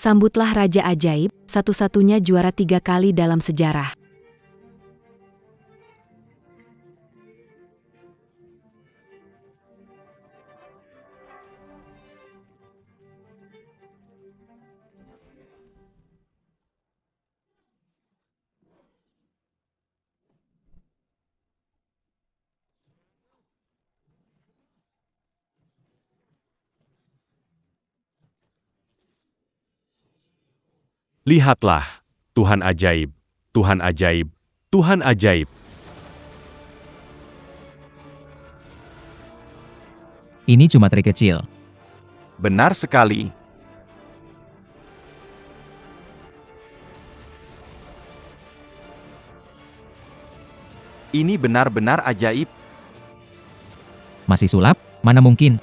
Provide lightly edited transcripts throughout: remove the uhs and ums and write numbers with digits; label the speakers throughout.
Speaker 1: Sambutlah Raja Ajaib, satu-satunya juara 3 kali dalam sejarah.
Speaker 2: Lihatlah, Tuhan ajaib, Tuhan ajaib, Tuhan ajaib.
Speaker 3: Ini cuma trik kecil.
Speaker 4: Benar sekali. Ini benar-benar ajaib.
Speaker 3: Masih sulap? Mana mungkin?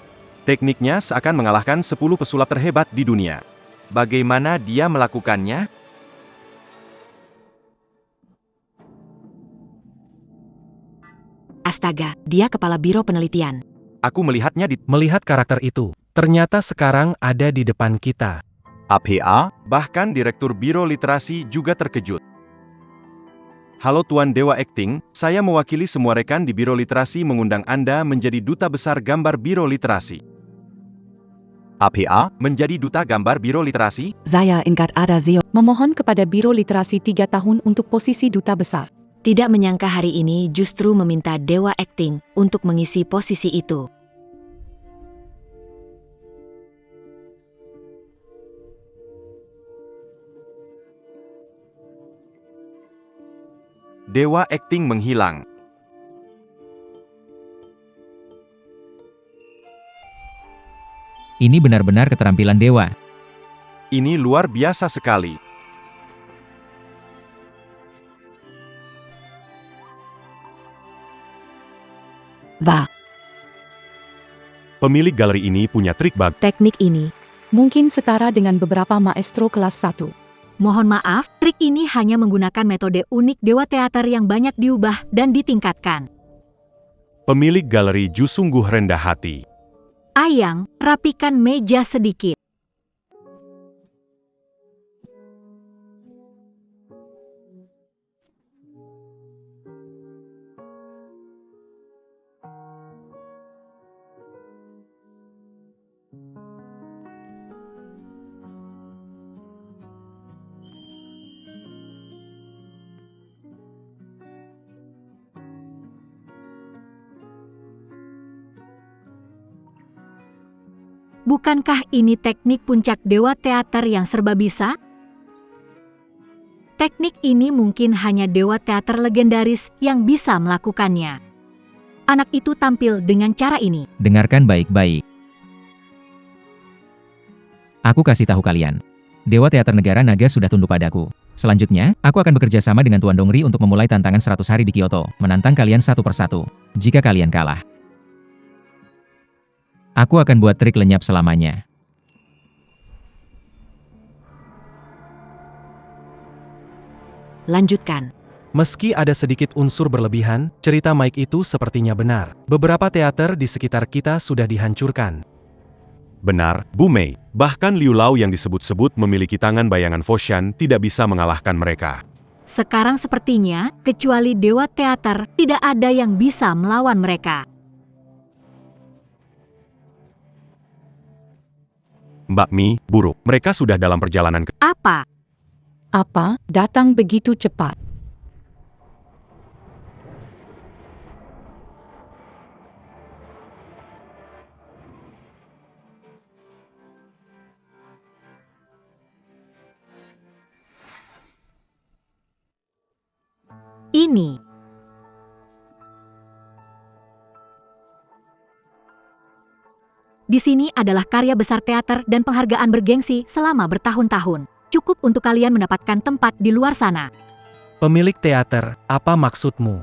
Speaker 4: Tekniknya seakan mengalahkan 10 pesulap terhebat di dunia. Bagaimana dia melakukannya?
Speaker 1: Astaga, dia kepala biro penelitian.
Speaker 4: Aku melihatnya
Speaker 5: Melihat karakter itu, ternyata sekarang ada di depan kita.
Speaker 4: APA, bahkan Direktur Biro Literasi juga terkejut. Halo Tuan Dewa Acting, saya mewakili semua rekan di Biro Literasi mengundang Anda menjadi Duta Besar Gambar Biro Literasi. APA, menjadi Duta Gambar Biro Literasi?
Speaker 6: Saya Ingat Adazio, memohon kepada Biro Literasi 3 tahun untuk posisi Duta Besar.
Speaker 1: Tidak menyangka hari ini justru meminta Dewa Acting untuk mengisi posisi itu.
Speaker 4: Dewa Acting menghilang.
Speaker 3: Ini benar-benar keterampilan dewa.
Speaker 4: Ini luar biasa sekali.
Speaker 6: Wah,
Speaker 2: Pemilik galeri ini punya trik bag.
Speaker 1: Teknik ini,
Speaker 6: mungkin setara dengan beberapa maestro kelas 1.
Speaker 1: mohon maaf, trik ini hanya menggunakan metode unik Dewa Teater yang banyak diubah dan ditingkatkan.
Speaker 2: Pemilik galeri Ju sungguh rendah hati.
Speaker 1: Ayang, rapikan meja sedikit. Bukankah ini teknik puncak Dewa Teater yang serba bisa? Teknik ini mungkin hanya Dewa Teater legendaris yang bisa melakukannya. Anak itu tampil dengan cara ini.
Speaker 3: Dengarkan baik-baik. Aku kasih tahu kalian. Dewa Teater Negara Naga sudah tunduk padaku. Selanjutnya, aku akan bekerja sama dengan Tuan Dongri untuk memulai tantangan 100 hari di Kyoto, menantang kalian satu persatu. Jika kalian kalah, aku akan buat trik lenyap selamanya.
Speaker 1: Lanjutkan.
Speaker 5: Meski ada sedikit unsur berlebihan, cerita Mike itu sepertinya benar. Beberapa teater di sekitar kita sudah dihancurkan.
Speaker 2: Benar, Bu Mei. Bahkan Liu Lao yang disebut-sebut memiliki tangan bayangan Foshan tidak bisa mengalahkan mereka.
Speaker 1: Sekarang sepertinya, kecuali Dewa Teater, tidak ada yang bisa melawan mereka.
Speaker 2: Mbak Mi, buruk. Mereka sudah dalam perjalanan ke...
Speaker 1: Apa?
Speaker 6: Apa, datang begitu cepat?
Speaker 1: Ini. Di sini adalah karya besar teater dan penghargaan bergengsi selama bertahun-tahun. Cukup untuk kalian mendapatkan tempat di luar sana.
Speaker 5: Pemilik teater, apa maksudmu?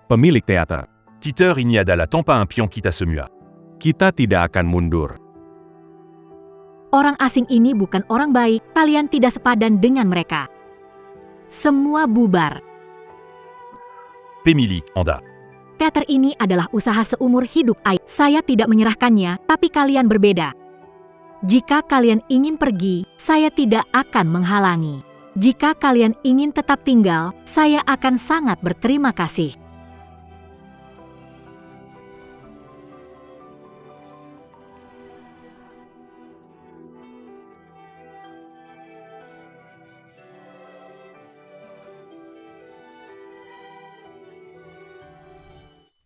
Speaker 2: Pemilik teater.
Speaker 7: Titeur, il n'y a de la temps pas un pion quitte à ce mua.
Speaker 2: Kita tidak akan mundur.
Speaker 1: Orang asing ini bukan orang baik, kalian tidak sepadan dengan mereka. Semua bubar.
Speaker 7: Pémili, Anda.
Speaker 1: Teater ini adalah usaha seumur hidup Ai. Saya tidak menyerahkannya, tapi kalian berbeda. Jika kalian ingin pergi, saya tidak akan menghalangi. Jika kalian ingin tetap tinggal, saya akan sangat berterima kasih.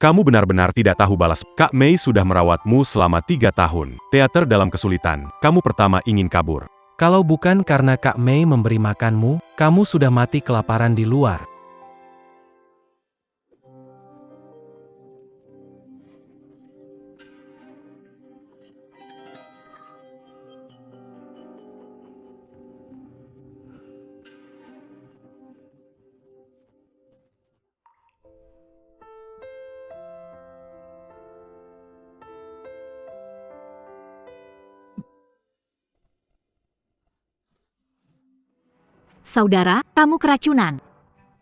Speaker 2: Kamu benar-benar tidak tahu balas. Kak Mei sudah merawatmu selama 3 tahun. Teater dalam kesulitan. Kamu pertama ingin kabur.
Speaker 5: Kalau bukan karena Kak Mei memberi makanmu, kamu sudah mati kelaparan di luar.
Speaker 1: Saudara, kamu keracunan.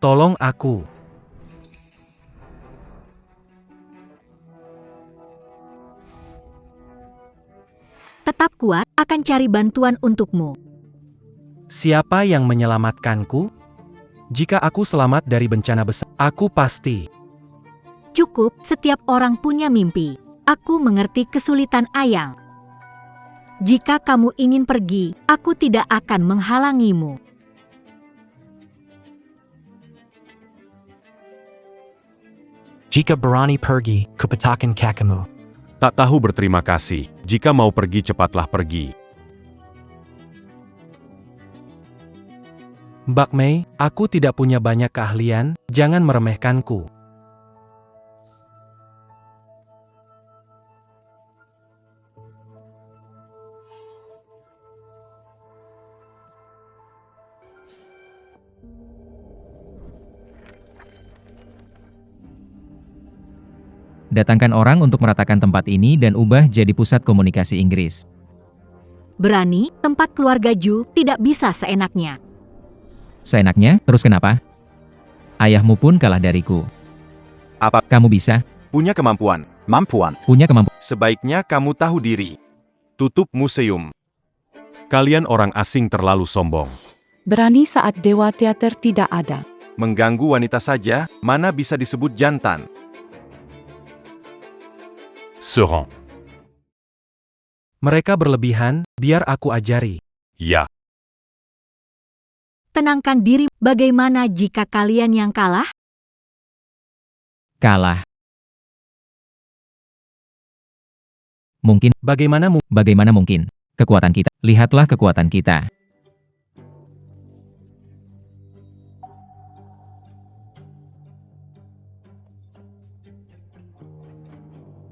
Speaker 5: Tolong aku.
Speaker 1: Tetap kuat, akan cari bantuan untukmu.
Speaker 5: Siapa yang menyelamatkanku? Jika aku selamat dari bencana besar, aku pasti.
Speaker 1: Cukup, setiap orang punya mimpi. Aku mengerti kesulitan Ayang. Jika kamu ingin pergi, aku tidak akan menghalangimu.
Speaker 8: Jika berani pergi, kupatakan kakimu.
Speaker 2: Tak tahu berterima kasih. Jika mau pergi cepatlah pergi.
Speaker 5: Mbak Mei, aku tidak punya banyak keahlian, jangan meremehkanku.
Speaker 3: Datangkan orang untuk meratakan tempat ini dan ubah jadi pusat komunikasi Inggris.
Speaker 1: Berani, tempat keluarga Ju tidak bisa seenaknya.
Speaker 3: Seenaknya, terus kenapa? Ayahmu pun kalah dariku.
Speaker 4: Apa?
Speaker 3: Kamu bisa?
Speaker 4: Punya kemampuan.
Speaker 3: Punya kemampuan.
Speaker 4: Sebaiknya kamu tahu diri. Tutup museum.
Speaker 2: Kalian orang asing terlalu sombong.
Speaker 6: Berani saat dewa teater tidak ada.
Speaker 4: Mengganggu wanita saja, mana bisa disebut jantan.
Speaker 7: Se rend.
Speaker 5: Mereka berlebihan, biar aku ajari.
Speaker 7: Ya.
Speaker 1: Tenangkan diri, bagaimana jika kalian yang kalah?
Speaker 3: Kalah. Mungkin. Bagaimana mungkin? Kekuatan kita. Lihatlah kekuatan kita.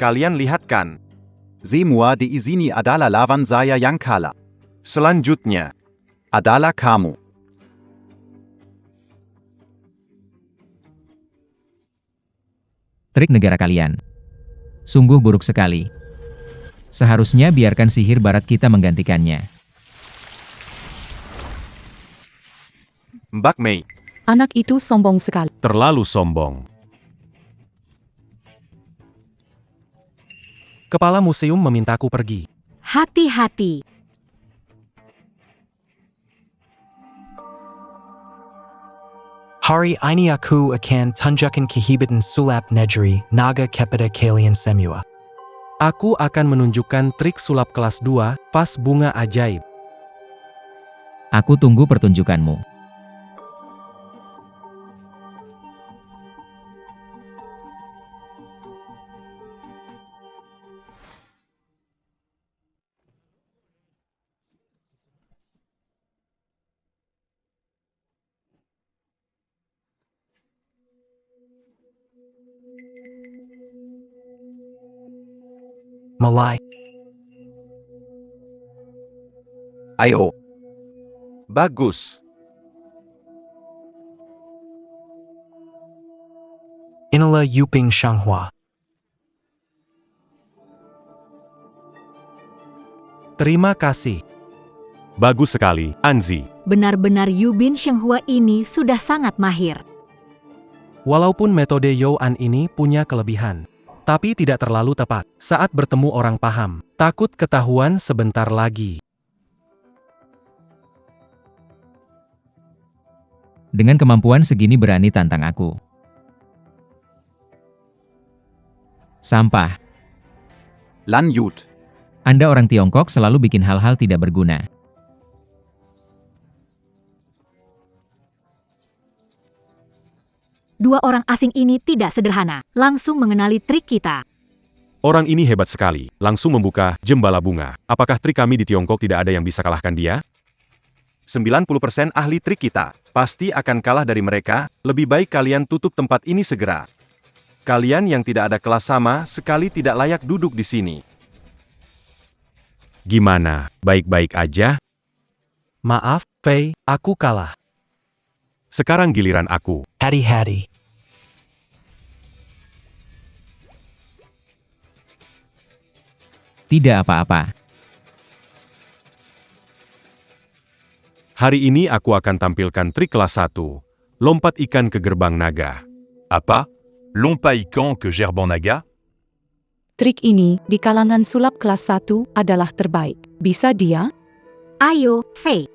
Speaker 4: Kalian lihat kan?
Speaker 9: Semua di sini adalah lawan saya yang kalah.
Speaker 4: Selanjutnya,
Speaker 9: Adalah kamu.
Speaker 3: Trik negara kalian. Sungguh buruk sekali. Seharusnya biarkan sihir barat kita menggantikannya.
Speaker 4: Mbak Mei,
Speaker 6: Anak itu sombong sekali.
Speaker 2: Terlalu sombong.
Speaker 5: Kepala museum memintaku pergi.
Speaker 1: Hati-hati.
Speaker 8: Hari ini aku akan tunjukkan kehebatan sulap negeri naga kepada kalian semua.
Speaker 5: Aku akan menunjukkan trik sulap kelas 2, vas bunga ajaib.
Speaker 3: Aku tunggu pertunjukanmu.
Speaker 8: Mulai.
Speaker 9: Ayo.
Speaker 4: bagus.
Speaker 8: Inilah Yuping Shanghua.
Speaker 5: Terima kasih.
Speaker 2: Bagus sekali, Anzi.
Speaker 1: Benar-benar Yubin Shenghua ini sudah sangat mahir.
Speaker 5: Walaupun metode Youan ini punya kelebihan. Tapi tidak terlalu tepat. Saat bertemu orang paham, takut ketahuan sebentar lagi.
Speaker 3: Dengan kemampuan segini berani tantang aku. Sampah.
Speaker 9: Lanjut.
Speaker 3: Anda orang Tiongkok selalu bikin hal-hal tidak berguna.
Speaker 1: Dua orang asing ini tidak sederhana, langsung mengenali trik kita.
Speaker 2: Orang ini hebat sekali, langsung membuka jembala bunga. Apakah trik kami di Tiongkok tidak ada yang bisa kalahkan dia?
Speaker 4: 90% ahli trik kita pasti akan kalah dari mereka. Lebih baik kalian tutup tempat ini segera. Kalian yang tidak ada kelas sama sekali tidak layak duduk di sini.
Speaker 2: Gimana, baik-baik aja?
Speaker 5: Maaf, Fei, aku kalah.
Speaker 2: Sekarang giliran aku.
Speaker 8: Hattie.
Speaker 3: Tidak apa-apa.
Speaker 2: Hari ini aku akan tampilkan trik kelas 1. Lompat ikan ke gerbang naga.
Speaker 7: Apa? Lompa-ikan ke gerbang naga?
Speaker 6: Trik ini di kalangan sulap kelas 1 adalah terbaik. Bisa dia?
Speaker 1: Ayo, Fei.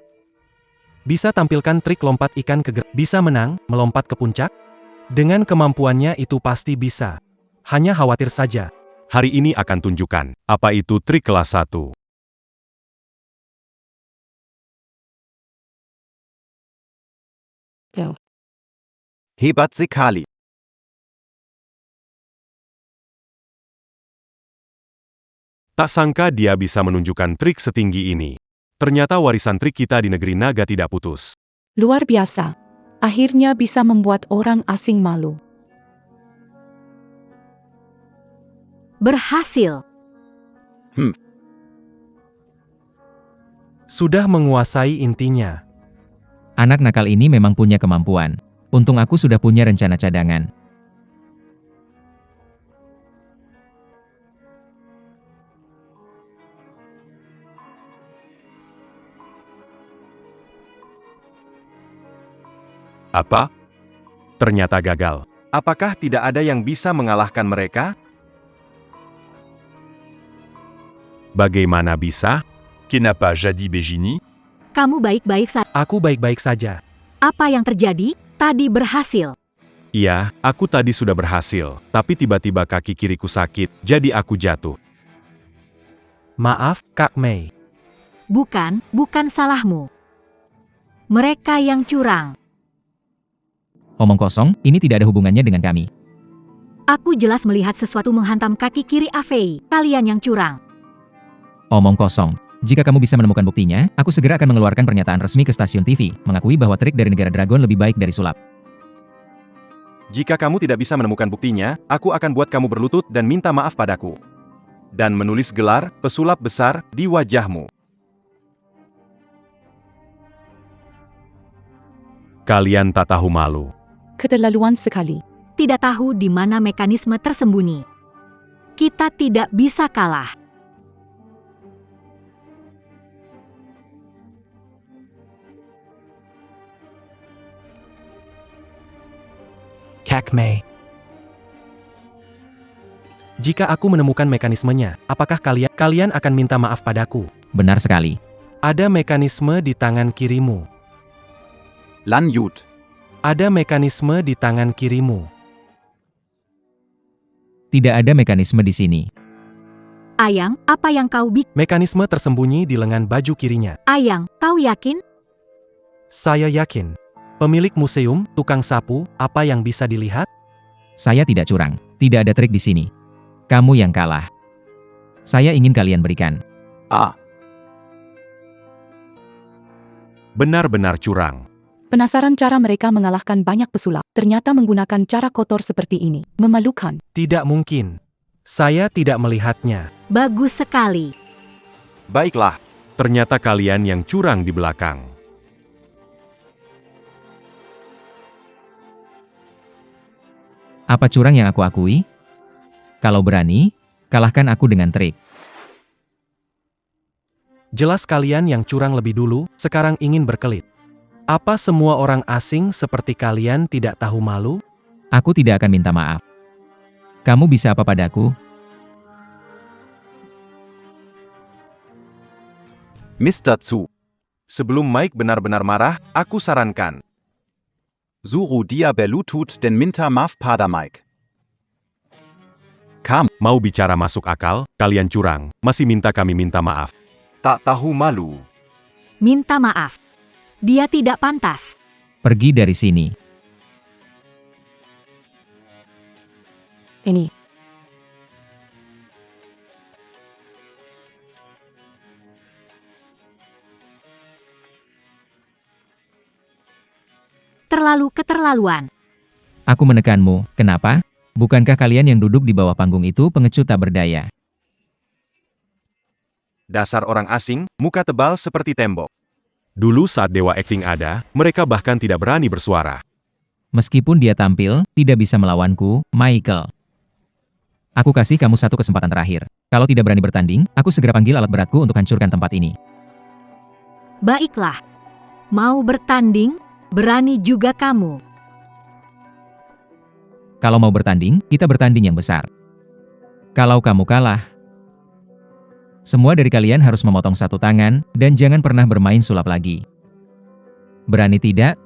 Speaker 5: Bisa tampilkan trik lompat ikan ke gerbang. Bisa menang, melompat ke puncak? Dengan kemampuannya itu pasti bisa. Hanya khawatir saja.
Speaker 2: Hari ini akan tunjukkan, apa itu trik kelas 1.
Speaker 9: Hebat sekali.
Speaker 2: Tak sangka dia bisa menunjukkan trik setinggi ini. Ternyata warisan trik kita di negeri naga tidak putus.
Speaker 6: Luar biasa. Akhirnya bisa membuat orang asing malu.
Speaker 1: Berhasil.
Speaker 5: Sudah menguasai intinya.
Speaker 3: Anak nakal ini memang punya kemampuan. Untung aku sudah punya rencana cadangan.
Speaker 2: Apa? Ternyata gagal.
Speaker 4: Apakah tidak ada yang bisa mengalahkan mereka?
Speaker 2: Bagaimana bisa?
Speaker 7: Kenapa jadi begini?
Speaker 1: Kamu baik-baik saja.
Speaker 5: Aku baik-baik saja.
Speaker 1: Apa yang terjadi? Tadi berhasil.
Speaker 2: Iya, aku tadi sudah berhasil, tapi tiba-tiba kaki kiriku sakit, jadi aku jatuh.
Speaker 5: Maaf, Kak Mei.
Speaker 1: Bukan salahmu. Mereka yang curang.
Speaker 3: Omong kosong, ini tidak ada hubungannya dengan kami.
Speaker 1: Aku jelas melihat sesuatu menghantam kaki kiri Afei. Kalian yang curang.
Speaker 3: Omong kosong. Jika kamu bisa menemukan buktinya, aku segera akan mengeluarkan pernyataan resmi ke stasiun TV, mengakui bahwa trik dari negara Dragon lebih baik dari sulap.
Speaker 4: Jika kamu tidak bisa menemukan buktinya, aku akan buat kamu berlutut dan minta maaf padaku. Dan menulis gelar pesulap besar di wajahmu.
Speaker 2: Kalian tak tahu malu.
Speaker 6: Keterlaluan sekali.
Speaker 1: Tidak tahu di mana mekanisme tersembunyi. Kita tidak bisa kalah.
Speaker 8: Kak Mei.
Speaker 5: Jika aku menemukan mekanismenya, apakah kalian akan minta maaf padaku?
Speaker 3: Benar sekali.
Speaker 5: Ada mekanisme di tangan kirimu.
Speaker 9: Lanjut.
Speaker 5: Ada mekanisme di tangan kirimu.
Speaker 3: Tidak ada mekanisme di sini.
Speaker 1: Ayang, apa yang kau bikin?
Speaker 5: Mekanisme tersembunyi di lengan baju kirinya.
Speaker 1: Ayang, kau yakin?
Speaker 5: Saya yakin. Pemilik museum, tukang sapu, apa yang bisa dilihat?
Speaker 3: Saya tidak curang. Tidak ada trik di sini. Kamu yang kalah. Saya ingin kalian berikan.
Speaker 2: Benar-benar curang.
Speaker 6: Penasaran cara mereka mengalahkan banyak pesulap. Ternyata menggunakan cara kotor seperti ini. Memalukan.
Speaker 5: Tidak mungkin. Saya tidak melihatnya.
Speaker 1: Bagus sekali.
Speaker 4: Baiklah.
Speaker 2: Ternyata kalian yang curang di belakang.
Speaker 3: Apa curang yang aku akui? Kalau berani, kalahkan aku dengan trik.
Speaker 5: Jelas kalian yang curang lebih dulu, sekarang ingin berkelit. Apa semua orang asing seperti kalian tidak tahu malu?
Speaker 3: Aku tidak akan minta maaf. Kamu bisa apa padaku?
Speaker 9: Mr. Zu.
Speaker 4: Sebelum Mike benar-benar marah, aku sarankan.
Speaker 9: Zuru dia belutut den minta maaf pada Mike. Kamu
Speaker 2: Mau bicara masuk akal, kalian curang, masih minta kami minta maaf.
Speaker 4: Tak tahu malu.
Speaker 1: Minta maaf. Dia tidak pantas.
Speaker 3: Pergi dari sini.
Speaker 6: Ini.
Speaker 1: Terlalu keterlaluan.
Speaker 3: Aku menekanmu, kenapa? Bukankah kalian yang duduk di bawah panggung itu pengecut tak berdaya?
Speaker 4: Dasar orang asing, muka tebal seperti tembok.
Speaker 2: Dulu saat Dewa Acting ada, mereka bahkan tidak berani bersuara.
Speaker 3: Meskipun dia tampil, tidak bisa melawanku, Michael. Aku kasih kamu satu kesempatan terakhir. Kalau tidak berani bertanding, aku segera panggil alat beratku untuk hancurkan tempat ini.
Speaker 1: Baiklah. Mau bertanding? Berani juga kamu.
Speaker 3: Kalau mau bertanding, kita bertanding yang besar. Kalau kamu kalah, semua dari kalian harus memotong satu tangan, dan jangan pernah bermain sulap lagi. Berani tidak?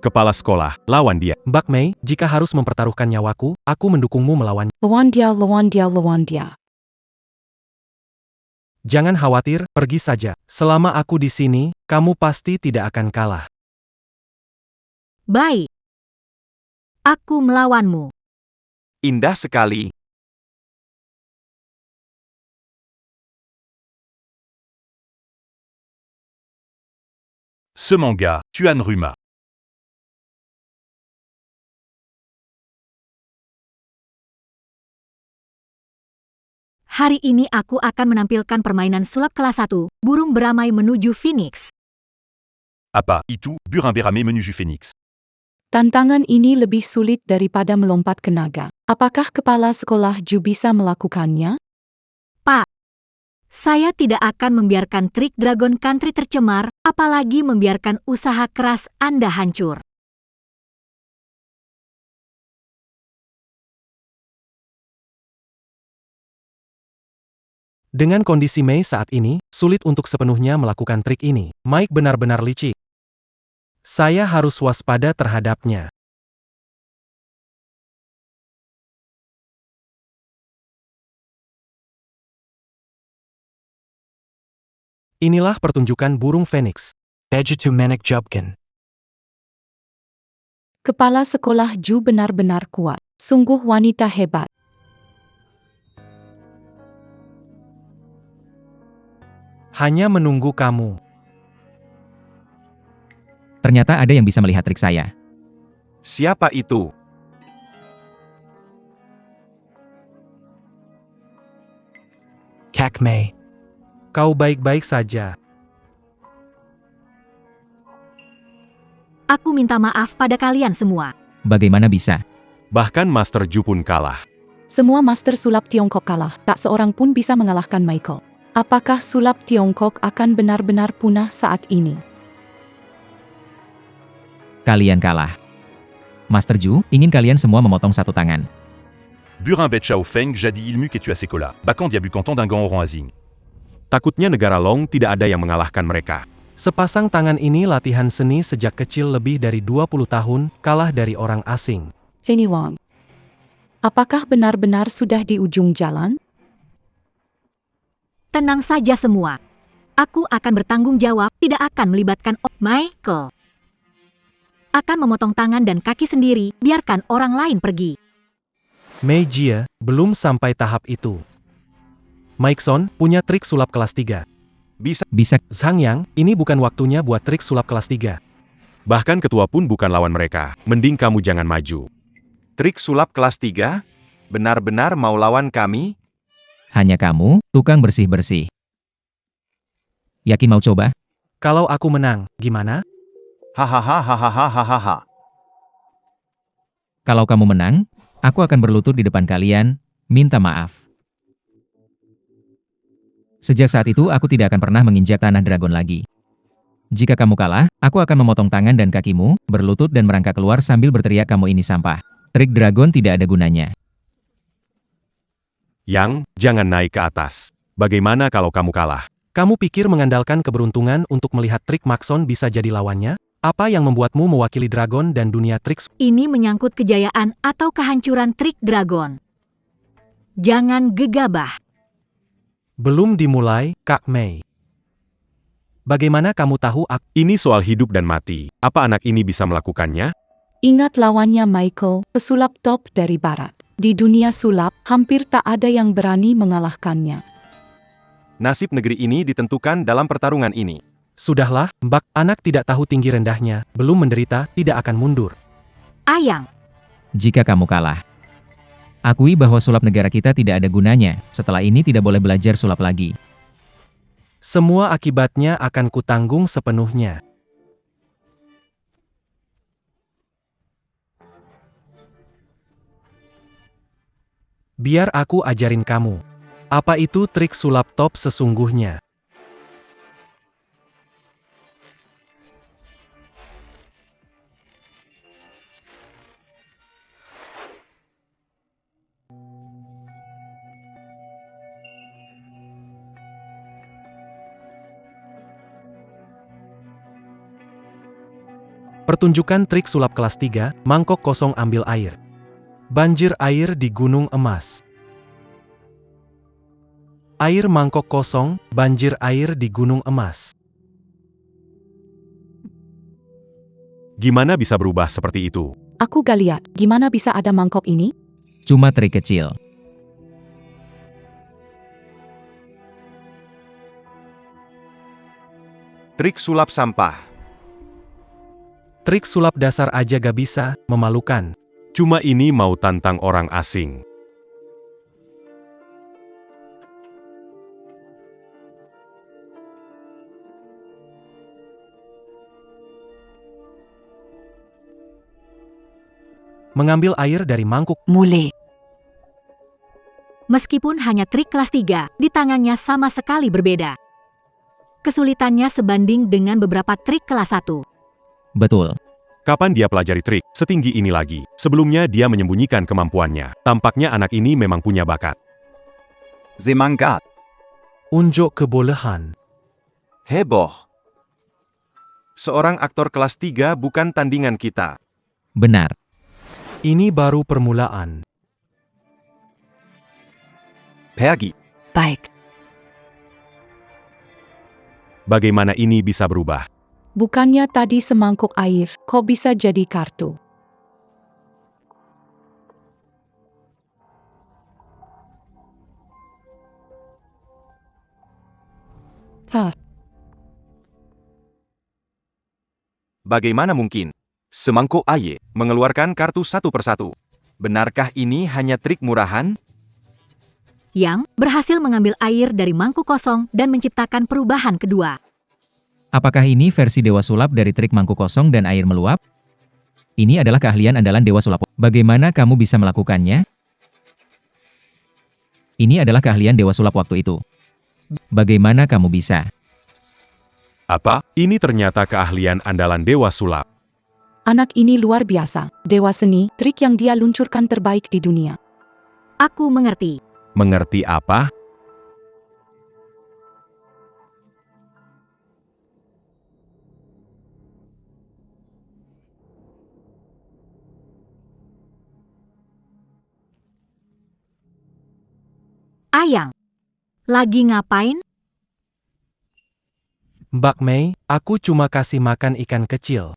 Speaker 2: Kepala sekolah, lawan dia.
Speaker 5: Mbak Mei, jika harus mempertaruhkan nyawaku, aku mendukungmu melawan.
Speaker 6: Lawan dia, lawan dia, lawan dia.
Speaker 5: Jangan khawatir, pergi saja. Selama aku di sini, kamu pasti tidak akan kalah.
Speaker 1: Baik. Aku melawanmu.
Speaker 4: Indah sekali.
Speaker 7: Ce manga, Tuan Ruma.
Speaker 1: Hari ini aku akan menampilkan permainan sulap kelas 1, burung beramai menuju Phoenix.
Speaker 7: Apa, itu, burin beramai menuju Phoenix.
Speaker 6: Tantangan ini lebih sulit daripada melompat ke naga. Apakah kepala sekolah Ju bisa melakukannya?
Speaker 1: Pak, saya tidak akan membiarkan trik Dragon Country tercemar, apalagi membiarkan usaha keras Anda hancur.
Speaker 5: Dengan kondisi Mei saat ini, sulit untuk sepenuhnya melakukan trik ini. Mike benar-benar licik. Saya harus waspada terhadapnya. Inilah pertunjukan burung Phoenix.
Speaker 8: Begitu menakjubkan.
Speaker 6: Kepala sekolah Ju benar-benar kuat. Sungguh wanita hebat.
Speaker 5: Hanya menunggu kamu.
Speaker 3: Ternyata ada yang bisa melihat trik saya.
Speaker 4: Siapa itu?
Speaker 8: Kak Mei.
Speaker 5: Kau baik-baik saja.
Speaker 1: Aku minta maaf pada kalian semua.
Speaker 3: Bagaimana bisa?
Speaker 2: Bahkan Master Ju pun kalah.
Speaker 6: Semua master sulap Tiongkok kalah. Tak seorang pun bisa mengalahkan Michael. Apakah sulap Tiongkok akan benar-benar punah saat ini?
Speaker 3: Kalian kalah. Master Ju, ingin kalian semua memotong satu tangan.
Speaker 7: Burin bet Chao Feng jadi ilmu que tu as sekolah. Bakan dia bu canton d'un gant orang asing.
Speaker 2: Takutnya negara Long tidak ada yang mengalahkan mereka.
Speaker 5: Sepasang tangan ini latihan seni sejak kecil lebih dari 20 tahun, kalah dari orang asing.
Speaker 6: Seni Long. Apakah benar-benar sudah di ujung jalan?
Speaker 1: Tenang saja semua. Aku akan bertanggung jawab, tidak akan melibatkan Michael. Akan memotong tangan dan kaki sendiri, biarkan orang lain pergi.
Speaker 5: Mei Jie, belum sampai tahap itu. Mike Son, punya trik sulap kelas 3.
Speaker 3: Bisa.
Speaker 5: Zhang Yang, ini bukan waktunya buat trik sulap kelas 3.
Speaker 2: Bahkan ketua pun bukan lawan mereka. Mending kamu jangan maju.
Speaker 4: Trik sulap kelas 3? Benar-benar mau lawan kami?
Speaker 3: Hanya kamu, tukang bersih-bersih. Yakin mau coba?
Speaker 5: Kalau aku menang, gimana?
Speaker 9: Hahaha.
Speaker 3: Kalau kamu menang, aku akan berlutut di depan kalian, minta maaf. Sejak saat itu aku tidak akan pernah menginjak tanah dragon lagi. Jika kamu kalah, aku akan memotong tangan dan kakimu, berlutut dan merangkak keluar sambil berteriak kamu ini sampah. Trik dragon tidak ada gunanya.
Speaker 2: Yang, jangan naik ke atas. Bagaimana kalau kamu kalah?
Speaker 5: Kamu pikir mengandalkan keberuntungan untuk melihat trik Maxon bisa jadi lawannya? Apa yang membuatmu mewakili dragon dan dunia trik?
Speaker 1: Ini menyangkut kejayaan atau kehancuran trik dragon. Jangan gegabah.
Speaker 5: Belum dimulai, Kak Mei. Bagaimana kamu tahu aku?
Speaker 2: Ini soal hidup dan mati. Apa anak ini bisa melakukannya?
Speaker 6: Ingat lawannya Michael, pesulap top dari barat. Di dunia sulap, hampir tak ada yang berani mengalahkannya.
Speaker 4: Nasib negeri ini ditentukan dalam pertarungan ini.
Speaker 5: Sudahlah, Mbak, anak tidak tahu tinggi rendahnya, belum menderita, tidak akan mundur.
Speaker 1: Ayang,
Speaker 3: Jika kamu kalah, akui bahwa sulap negara kita tidak ada gunanya. Setelah ini tidak boleh belajar sulap lagi.
Speaker 5: Semua akibatnya akan kutanggung sepenuhnya. Biar aku ajarin kamu. Apa itu trik sulap top sesungguhnya? Pertunjukan trik sulap kelas 3, mangkok kosong ambil air. Banjir air di Gunung Emas. Air mangkok kosong, banjir air di Gunung Emas.
Speaker 2: Gimana bisa berubah seperti itu?
Speaker 6: Aku gak lihat, gimana bisa ada mangkok ini?
Speaker 3: Cuma trik kecil.
Speaker 4: Trik sulap sampah.
Speaker 5: Trik sulap dasar aja gak bisa, memalukan.
Speaker 2: Cuma ini mau tantang orang asing.
Speaker 5: Mengambil air dari mangkuk.
Speaker 1: mulai. Meskipun hanya trik kelas 3, di tangannya sama sekali berbeda. Kesulitannya sebanding dengan beberapa trik kelas 1.
Speaker 3: Betul.
Speaker 2: Kapan dia pelajari trik setinggi ini lagi? Sebelumnya dia menyembunyikan kemampuannya. Tampaknya anak ini memang punya bakat.
Speaker 9: Semangat.
Speaker 5: Unjuk kebolehan.
Speaker 4: Heboh. Seorang aktor kelas 3 bukan tandingan kita.
Speaker 3: Benar.
Speaker 5: Ini baru permulaan.
Speaker 9: Pergi.
Speaker 1: Baik.
Speaker 2: Bagaimana ini bisa berubah?
Speaker 6: Bukannya tadi semangkuk air, kok bisa jadi kartu? Hah,
Speaker 4: Bagaimana mungkin? Semangkuk air mengeluarkan kartu satu persatu. Benarkah ini hanya trik murahan?
Speaker 1: Yang berhasil mengambil air dari mangkuk kosong dan menciptakan perubahan kedua.
Speaker 3: Apakah ini versi Dewa Sulap dari trik mangkuk kosong dan air meluap? Ini adalah keahlian andalan Dewa Sulap. Bagaimana kamu bisa melakukannya? Ini adalah keahlian Dewa Sulap waktu itu. Bagaimana kamu bisa?
Speaker 2: Apa? Ini ternyata keahlian andalan Dewa Sulap.
Speaker 6: anak ini luar biasa. Dewa seni, trik yang dia luncurkan terbaik di dunia.
Speaker 1: Aku mengerti.
Speaker 2: Mengerti apa?
Speaker 1: Ayang, lagi ngapain?
Speaker 5: Mbak Mei, aku cuma kasih makan ikan kecil.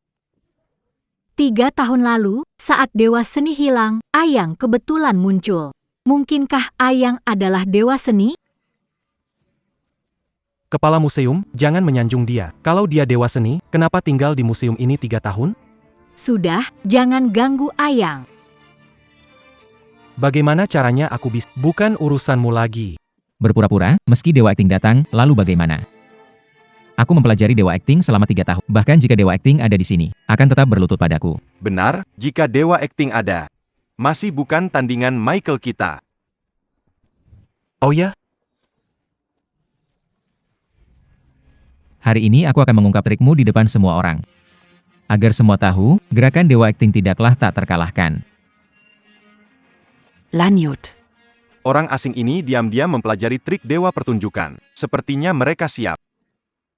Speaker 1: 3 tahun lalu, saat Dewa Seni hilang, Ayang kebetulan muncul. Mungkinkah Ayang adalah Dewa Seni?
Speaker 5: Kepala museum, jangan menyanjung dia. Kalau dia dewa seni, kenapa tinggal di museum ini 3 tahun?
Speaker 1: Sudah, jangan ganggu Ayang.
Speaker 5: Bagaimana caranya aku bisa? Bukan urusanmu lagi.
Speaker 3: Berpura-pura, meski Dewa Acting datang, lalu bagaimana? Aku mempelajari Dewa Acting selama 3 tahun. Bahkan jika Dewa Acting ada di sini, akan tetap berlutut padaku.
Speaker 4: Benar, jika Dewa Acting ada. Masih bukan tandingan Michael kita.
Speaker 5: Oh ya?
Speaker 3: Hari ini aku akan mengungkap trikmu di depan semua orang. Agar semua tahu, gerakan Dewa Acting tidaklah tak terkalahkan.
Speaker 6: Lanjut.
Speaker 4: Orang asing ini diam-diam mempelajari trik dewa pertunjukan. Sepertinya mereka siap.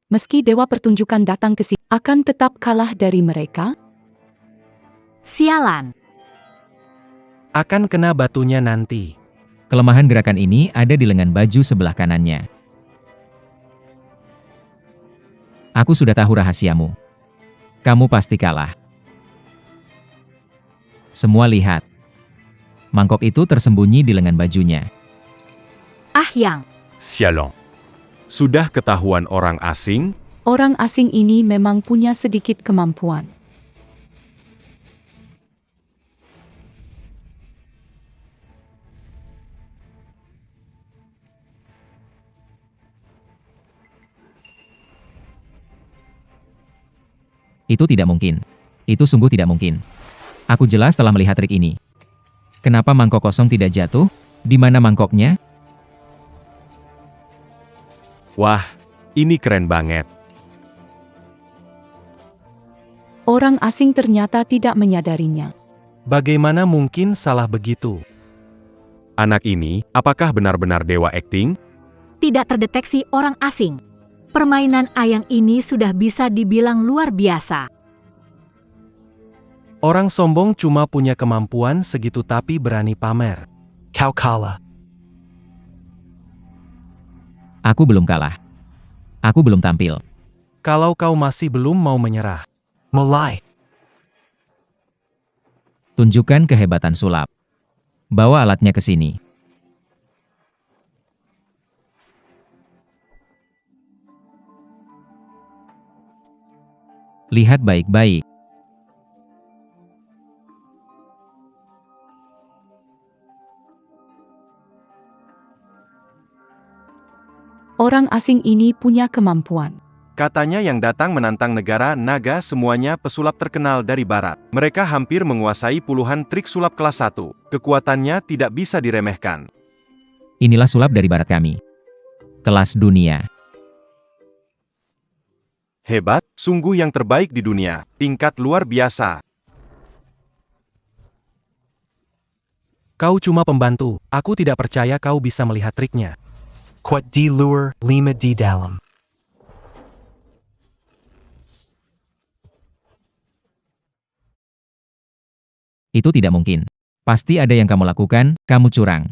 Speaker 6: Meski dewa pertunjukan datang ke sini, akan tetap kalah dari mereka?
Speaker 1: Sialan.
Speaker 5: Akan kena batunya nanti.
Speaker 3: Kelemahan gerakan ini ada di lengan baju sebelah kanannya. Aku sudah tahu rahasiamu. Kamu pasti kalah. Semua lihat. Mangkok itu tersembunyi di lengan bajunya.
Speaker 1: Ah Yang.
Speaker 2: Sialan. Sudah ketahuan orang asing?
Speaker 6: Orang asing ini memang punya sedikit kemampuan.
Speaker 3: Itu tidak mungkin. Itu sungguh tidak mungkin. Aku jelas telah melihat trik ini. Kenapa mangkok kosong tidak jatuh? Di mana mangkoknya?
Speaker 2: Wah, ini keren banget.
Speaker 6: Orang asing ternyata tidak menyadarinya.
Speaker 5: Bagaimana mungkin salah begitu?
Speaker 2: Anak ini, apakah benar-benar Dewa Acting?
Speaker 1: Tidak terdeteksi orang asing. Permainan Ayang ini sudah bisa dibilang luar biasa.
Speaker 5: Orang sombong cuma punya kemampuan segitu tapi berani pamer.
Speaker 8: Kau kalah.
Speaker 3: Aku belum kalah. Aku belum tampil.
Speaker 5: Kalau kau masih belum mau menyerah,
Speaker 8: Mulai.
Speaker 3: Tunjukkan kehebatan sulap. Bawa alatnya ke sini. Lihat baik-baik.
Speaker 6: Orang asing ini punya kemampuan.
Speaker 4: Katanya yang datang menantang negara naga semuanya pesulap terkenal dari barat. Mereka hampir menguasai puluhan trik sulap kelas 1. Kekuatannya tidak bisa diremehkan.
Speaker 3: Inilah sulap dari barat kami. Kelas dunia.
Speaker 4: Hebat, sungguh yang terbaik di dunia. Tingkat luar biasa.
Speaker 5: kau cuma pembantu. Aku tidak percaya kau bisa melihat triknya.
Speaker 8: Kuat di luar, lima di dalam.
Speaker 3: Itu tidak mungkin. Pasti ada yang kamu lakukan, kamu curang.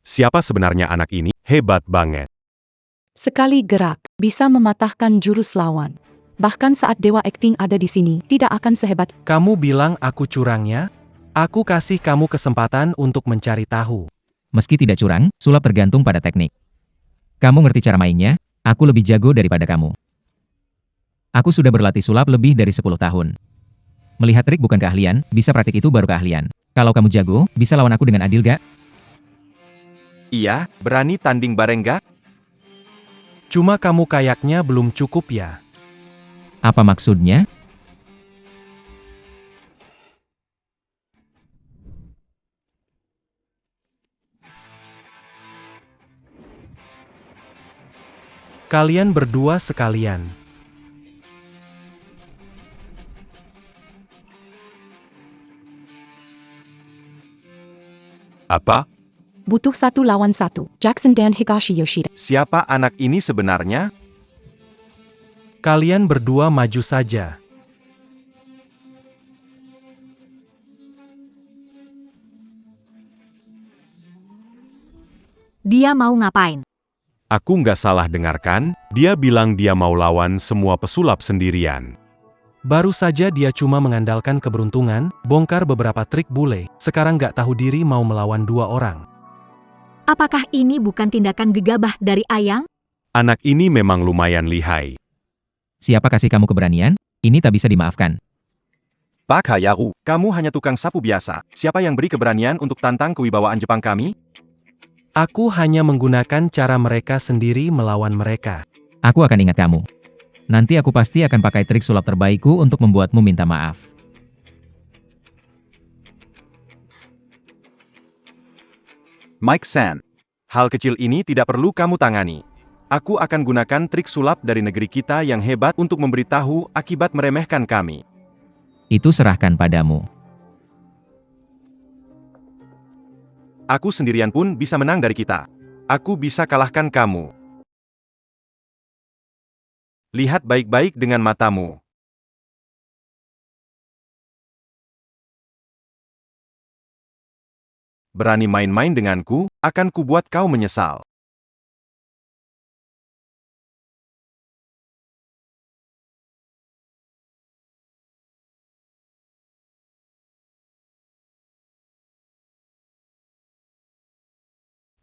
Speaker 2: Siapa sebenarnya anak ini? Hebat banget.
Speaker 6: Sekali gerak, bisa mematahkan jurus lawan. Bahkan saat Dewa Acting ada di sini, tidak akan sehebat.
Speaker 5: Kamu bilang aku curangnya? Aku kasih kamu kesempatan untuk mencari tahu.
Speaker 3: Meski tidak curang, sulap tergantung pada teknik. Kamu ngerti cara mainnya, aku lebih jago daripada kamu. Aku sudah berlatih sulap lebih dari 10 tahun. Melihat trik bukan keahlian, bisa praktik itu baru keahlian. Kalau kamu jago, bisa lawan aku dengan adil gak?
Speaker 4: Iya, berani tanding bareng gak?
Speaker 5: Cuma kamu kayaknya belum cukup ya.
Speaker 3: Apa maksudnya?
Speaker 5: Kalian berdua sekalian.
Speaker 2: Apa?
Speaker 6: Butuh 1 lawan 1. Jackson dan Higashi Yoshida.
Speaker 4: Siapa anak ini sebenarnya?
Speaker 5: Kalian berdua maju saja.
Speaker 1: Dia mau ngapain?
Speaker 2: Aku nggak salah dengarkan, dia bilang dia mau lawan semua pesulap sendirian.
Speaker 5: Baru saja dia cuma mengandalkan keberuntungan, bongkar beberapa trik bule, sekarang nggak tahu diri mau melawan 2 orang.
Speaker 1: Apakah ini bukan tindakan gegabah dari Ayang?
Speaker 2: Anak ini memang lumayan lihai.
Speaker 3: Siapa kasih kamu keberanian? Ini tak bisa dimaafkan.
Speaker 4: Baka Yaru, kamu hanya tukang sapu biasa. Siapa yang beri keberanian untuk tantang kewibawaan Jepang kami?
Speaker 5: Aku hanya menggunakan cara mereka sendiri melawan mereka.
Speaker 3: Aku akan ingat kamu. Nanti aku pasti akan pakai trik sulap terbaikku untuk membuatmu minta maaf.
Speaker 9: Mike San.
Speaker 4: Hal kecil ini tidak perlu kamu tangani. Aku akan gunakan trik sulap dari negeri kita yang hebat untuk memberitahu akibat meremehkan kami.
Speaker 3: Itu serahkan padamu.
Speaker 4: Aku sendirian pun bisa menang dari kita. Aku bisa kalahkan kamu. Lihat baik-baik dengan matamu. Berani main-main denganku, akan kubuat kau menyesal.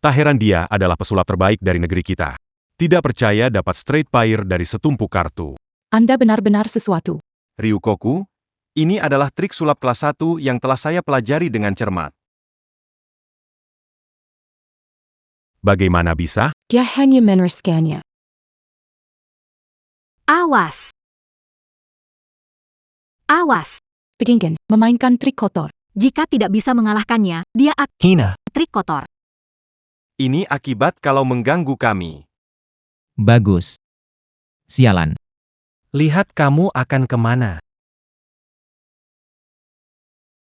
Speaker 2: Tak heran dia adalah pesulap terbaik dari negeri kita. Tidak percaya dapat straight pair dari setumpuk kartu.
Speaker 6: Anda benar-benar sesuatu.
Speaker 4: Ryukoku, ini adalah trik sulap kelas 1 yang telah saya pelajari dengan cermat.
Speaker 2: Bagaimana bisa?
Speaker 6: Dia hanya meneruskannya.
Speaker 1: Awas! Awas!
Speaker 6: Bedingen, memainkan trik kotor.
Speaker 1: Jika tidak bisa mengalahkannya, dia akan
Speaker 8: Hina.
Speaker 1: trik kotor.
Speaker 4: Ini akibat kalau mengganggu kami.
Speaker 3: Bagus. Sialan.
Speaker 5: Lihat kamu akan kemana.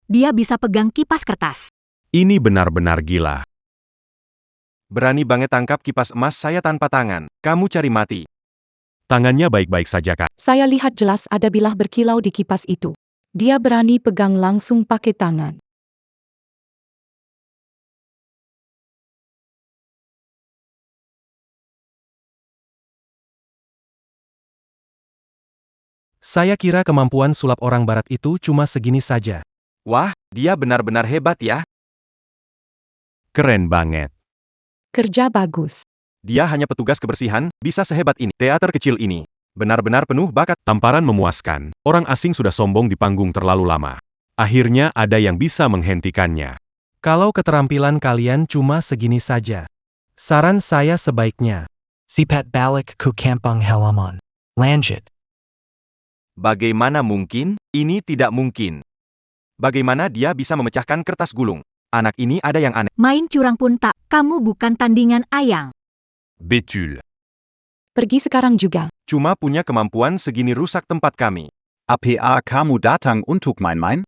Speaker 1: Dia bisa pegang kipas kertas.
Speaker 2: Ini benar-benar gila.
Speaker 4: Berani banget tangkap kipas emas saya tanpa tangan. Kamu cari mati.
Speaker 2: Tangannya baik-baik saja kan?
Speaker 6: Saya lihat jelas ada bilah berkilau di kipas itu. Dia berani pegang langsung pakai tangan.
Speaker 5: Saya kira kemampuan sulap orang barat itu cuma segini saja.
Speaker 4: Wah, dia benar-benar hebat ya.
Speaker 2: Keren banget.
Speaker 6: Kerja bagus.
Speaker 4: Dia hanya petugas kebersihan, bisa sehebat ini. Teater kecil ini. Benar-benar penuh bakat.
Speaker 2: Tamparan memuaskan. Orang asing sudah sombong di panggung terlalu lama. Akhirnya ada yang bisa menghentikannya.
Speaker 5: Kalau keterampilan kalian cuma segini saja, saran saya sebaiknya
Speaker 8: Sipat balik ku kampung halaman. Lanjut.
Speaker 4: Bagaimana mungkin? Ini tidak mungkin. Bagaimana dia bisa memecahkan kertas gulung? Anak ini ada yang aneh.
Speaker 1: Main curang pun tak, kamu bukan tandingan Ayang.
Speaker 7: Bétulle.
Speaker 6: Pergi sekarang juga.
Speaker 4: Cuma punya kemampuan segini rusak tempat kami.
Speaker 9: APA kamu datang untuk main-main?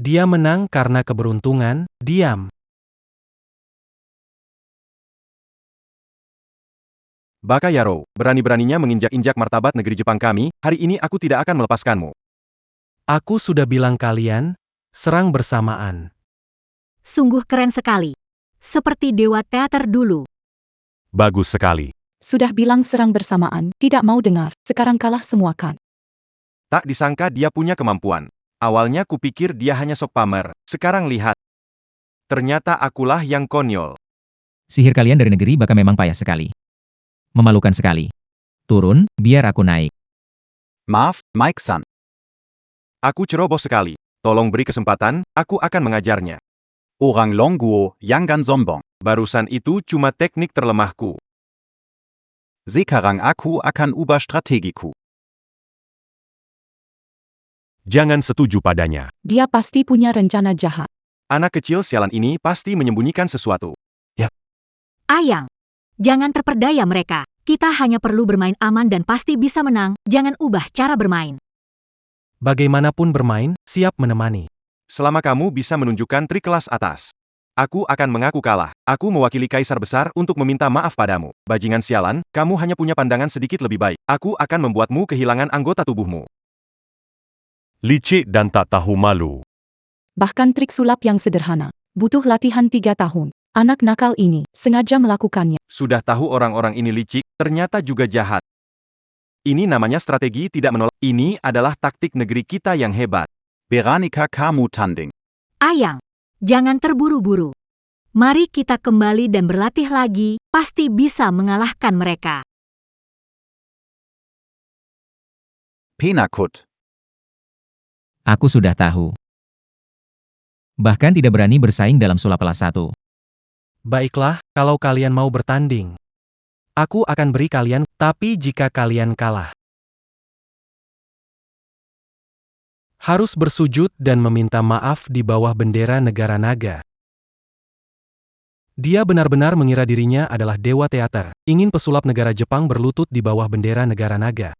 Speaker 5: dia menang karena keberuntungan. Diam.
Speaker 4: Bakayaro, berani-beraninya menginjak-injak martabat negeri Jepang kami, hari ini aku tidak akan melepaskanmu.
Speaker 5: Aku sudah bilang kalian, serang bersamaan.
Speaker 1: Sungguh keren sekali. Seperti dewa teater dulu.
Speaker 2: Bagus sekali.
Speaker 6: Sudah bilang serang bersamaan, tidak mau dengar. Sekarang kalah semua kan.
Speaker 4: Tak disangka dia punya kemampuan. Awalnya kupikir dia hanya sok pamer, sekarang lihat. Ternyata akulah yang konyol.
Speaker 3: Sihir kalian dari negeri Baka memang payah sekali. Memalukan sekali. Turun, biar aku naik.
Speaker 9: Maaf, Mike-san.
Speaker 4: Aku ceroboh sekali. Tolong beri kesempatan, aku akan mengajarnya.
Speaker 9: Orang Longguo, Yangan Sombong.
Speaker 4: Barusan itu cuma teknik terlemahku.
Speaker 9: Sekarang aku akan ubah strategiku.
Speaker 2: Jangan setuju padanya.
Speaker 6: Dia pasti punya rencana jahat.
Speaker 4: Anak kecil sialan ini pasti menyembunyikan sesuatu.
Speaker 1: Ayang, jangan terperdaya mereka. Kita hanya perlu bermain aman dan pasti bisa menang, jangan ubah cara bermain.
Speaker 5: Bagaimanapun bermain, siap menemani.
Speaker 4: Selama kamu bisa menunjukkan trik kelas atas. Aku akan mengaku kalah. Aku mewakili Kaisar Besar untuk meminta maaf padamu. Bajingan sialan, kamu hanya punya pandangan sedikit lebih baik. Aku akan membuatmu kehilangan anggota tubuhmu.
Speaker 2: Licik dan tak tahu malu.
Speaker 6: Bahkan trik sulap yang sederhana. Butuh latihan 3 tahun. Anak nakal ini sengaja melakukannya.
Speaker 4: Sudah tahu orang-orang ini licik, ternyata juga jahat. Ini namanya strategi tidak menolak. Ini adalah taktik negeri kita yang hebat.
Speaker 9: Beranika kamu tanding.
Speaker 1: Ayang, jangan terburu-buru. Mari kita kembali dan berlatih lagi, pasti bisa mengalahkan mereka.
Speaker 9: Penakut.
Speaker 3: Aku sudah tahu. Bahkan tidak berani bersaing dalam sulap kelas 1.
Speaker 5: Baiklah, kalau kalian mau bertanding. Aku akan beri kalian, tapi jika kalian kalah, harus bersujud dan meminta maaf di bawah bendera negara naga. Dia benar-benar mengira dirinya adalah dewa teater, ingin pesulap negara Jepang berlutut di bawah bendera negara naga.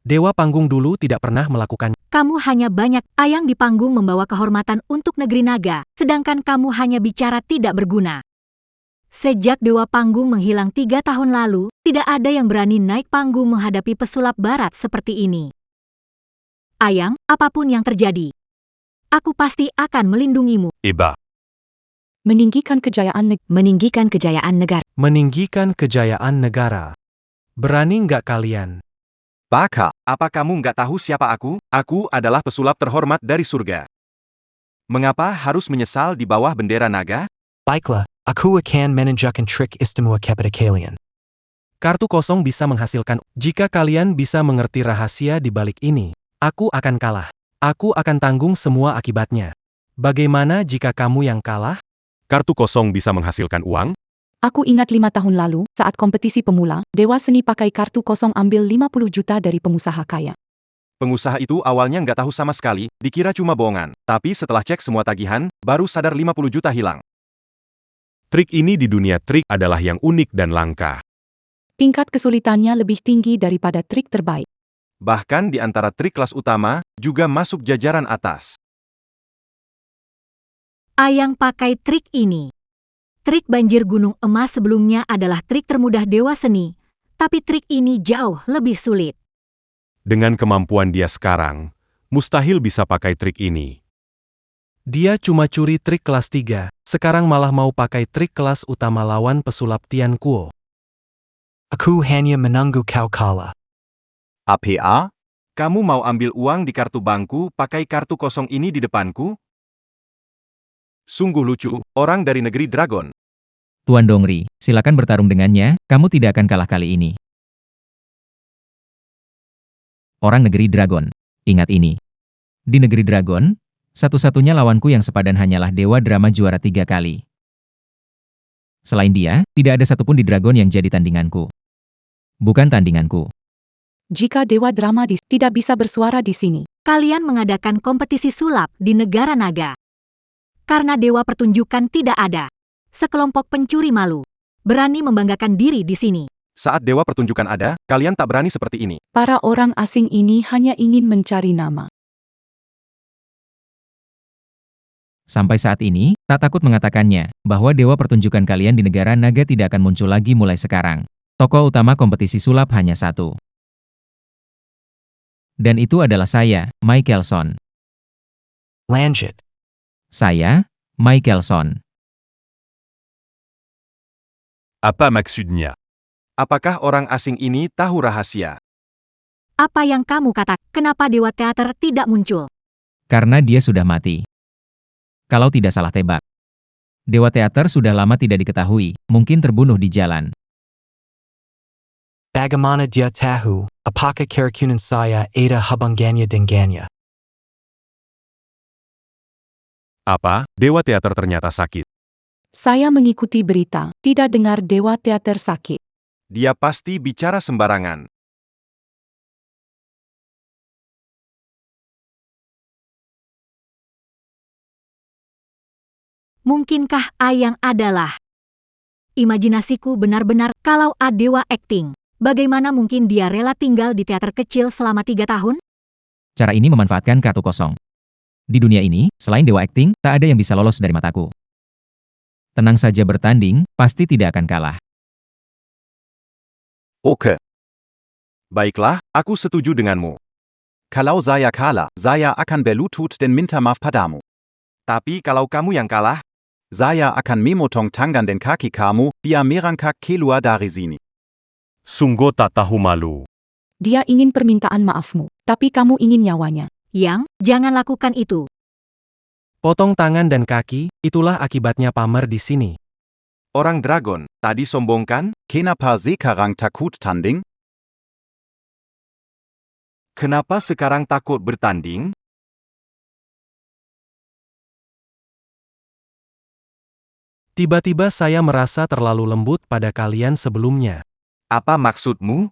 Speaker 5: Dewa panggung dulu tidak pernah melakukan.
Speaker 1: Kamu hanya banyak ayang di panggung membawa kehormatan untuk negeri naga, sedangkan kamu hanya bicara tidak berguna. Sejak Dewa Panggung menghilang 3 tahun lalu, tidak ada yang berani naik panggung menghadapi pesulap barat seperti ini. Ayang, apapun yang terjadi, aku pasti akan melindungimu.
Speaker 7: Eba.
Speaker 6: Meninggikan kejayaan negara.
Speaker 5: Meninggikan kejayaan negara. Berani nggak kalian?
Speaker 4: Baka, apa kamu nggak tahu siapa aku? Aku adalah pesulap terhormat dari surga. Mengapa harus menyesal di bawah bendera naga?
Speaker 8: Baiklah, aku akan menunjukkan trik istimewa kepada kalian.
Speaker 5: Kartu kosong bisa menghasilkan. Jika kalian bisa mengerti rahasia di balik ini, aku akan kalah. Aku akan tanggung semua akibatnya. Bagaimana jika kamu yang kalah?
Speaker 2: Kartu kosong bisa menghasilkan uang?
Speaker 6: Aku ingat 5 tahun lalu, saat kompetisi pemula, Dewa Seni pakai kartu kosong ambil 50 juta dari pengusaha kaya.
Speaker 4: Pengusaha itu awalnya nggak tahu sama sekali, dikira cuma bohongan. Tapi setelah cek semua tagihan, baru sadar 50 juta hilang.
Speaker 2: Trik ini di dunia trik adalah yang unik dan langka.
Speaker 6: Tingkat kesulitannya lebih tinggi daripada trik terbaik.
Speaker 4: Bahkan di antara trik kelas utama, juga masuk jajaran atas.
Speaker 1: Ayang pakai trik ini. Trik banjir gunung emas sebelumnya adalah trik termudah Dewa Seni, tapi trik ini jauh lebih sulit.
Speaker 2: Dengan kemampuan dia sekarang, mustahil bisa pakai trik ini.
Speaker 5: Dia cuma curi trik kelas 3, sekarang malah mau pakai trik kelas utama lawan pesulap Tian Kuo.
Speaker 8: Aku hanya menunggu kau kalah.
Speaker 9: APA?
Speaker 4: Kamu mau ambil uang di kartu bangku pakai kartu kosong ini di depanku? Sungguh lucu, orang dari negeri Dragon.
Speaker 3: Tuan Dongri, silakan bertarung dengannya, kamu tidak akan kalah kali ini. Orang negeri Dragon. Ingat ini. Di negeri Dragon, satu-satunya lawanku yang sepadan hanyalah Dewa Drama juara 3 kali. Selain dia, tidak ada satupun di Dragon yang jadi tandinganku. Bukan tandinganku.
Speaker 6: Jika Dewa Drama tidak bisa bersuara di sini,
Speaker 1: Kalian mengadakan kompetisi sulap di negara naga. Karena dewa pertunjukan tidak ada. Sekelompok pencuri malu berani membanggakan diri di sini.
Speaker 4: Saat dewa pertunjukan ada, kalian tak berani seperti ini.
Speaker 6: para orang asing ini hanya ingin mencari nama.
Speaker 3: Sampai saat ini, tak takut mengatakannya, bahwa dewa pertunjukan kalian di negara naga tidak akan muncul lagi mulai sekarang. Tokoh utama kompetisi sulap hanya satu. Dan itu adalah saya, Michelson.
Speaker 8: Lanjut.
Speaker 3: Saya, Michelson.
Speaker 7: Apa maksudnya?
Speaker 4: Apakah orang asing ini tahu rahasia?
Speaker 1: Apa yang kamu katakan? Kenapa dewa teater tidak muncul?
Speaker 3: Karena dia sudah mati. Kalau tidak salah tebak. Dewa teater sudah lama tidak diketahui, mungkin terbunuh di jalan.
Speaker 8: Bagaimana dia tahu, apakah keracunan saya ada hubungannya dengannya?
Speaker 2: Apa? Dewa teater ternyata sakit.
Speaker 6: Saya mengikuti berita, tidak dengar Dewa Teater sakit.
Speaker 4: Dia pasti bicara sembarangan.
Speaker 1: Mungkinkah Ayang adalah? Imajinasiku benar-benar kalau Dewa acting. Bagaimana mungkin dia rela tinggal di teater kecil selama 3 tahun?
Speaker 3: Cara ini memanfaatkan kartu kosong. Di dunia ini, selain dewa acting, tak ada yang bisa lolos dari mataku. Tenang saja bertanding, pasti tidak akan kalah.
Speaker 9: Oke.
Speaker 4: Baiklah, aku setuju denganmu.
Speaker 9: Kalau saya kalah, saya akan berlutut dan minta maaf padamu.
Speaker 4: Tapi kalau kamu yang kalah,
Speaker 9: Saya akan memotong tangan dan kaki kamu, biar merangkak keluar dari sini.
Speaker 2: Sungguh tak tahu malu.
Speaker 6: Dia ingin permintaan maafmu, tapi kamu ingin nyawanya.
Speaker 1: Yang, jangan lakukan itu.
Speaker 5: Potong tangan dan kaki, itulah akibatnya pamer di sini.
Speaker 4: orang Dragon, tadi sombong kan?
Speaker 9: Kenapa sekarang takut tanding?
Speaker 4: Kenapa sekarang takut bertanding?
Speaker 5: Tiba-tiba saya merasa terlalu lembut pada kalian sebelumnya.
Speaker 4: Apa maksudmu?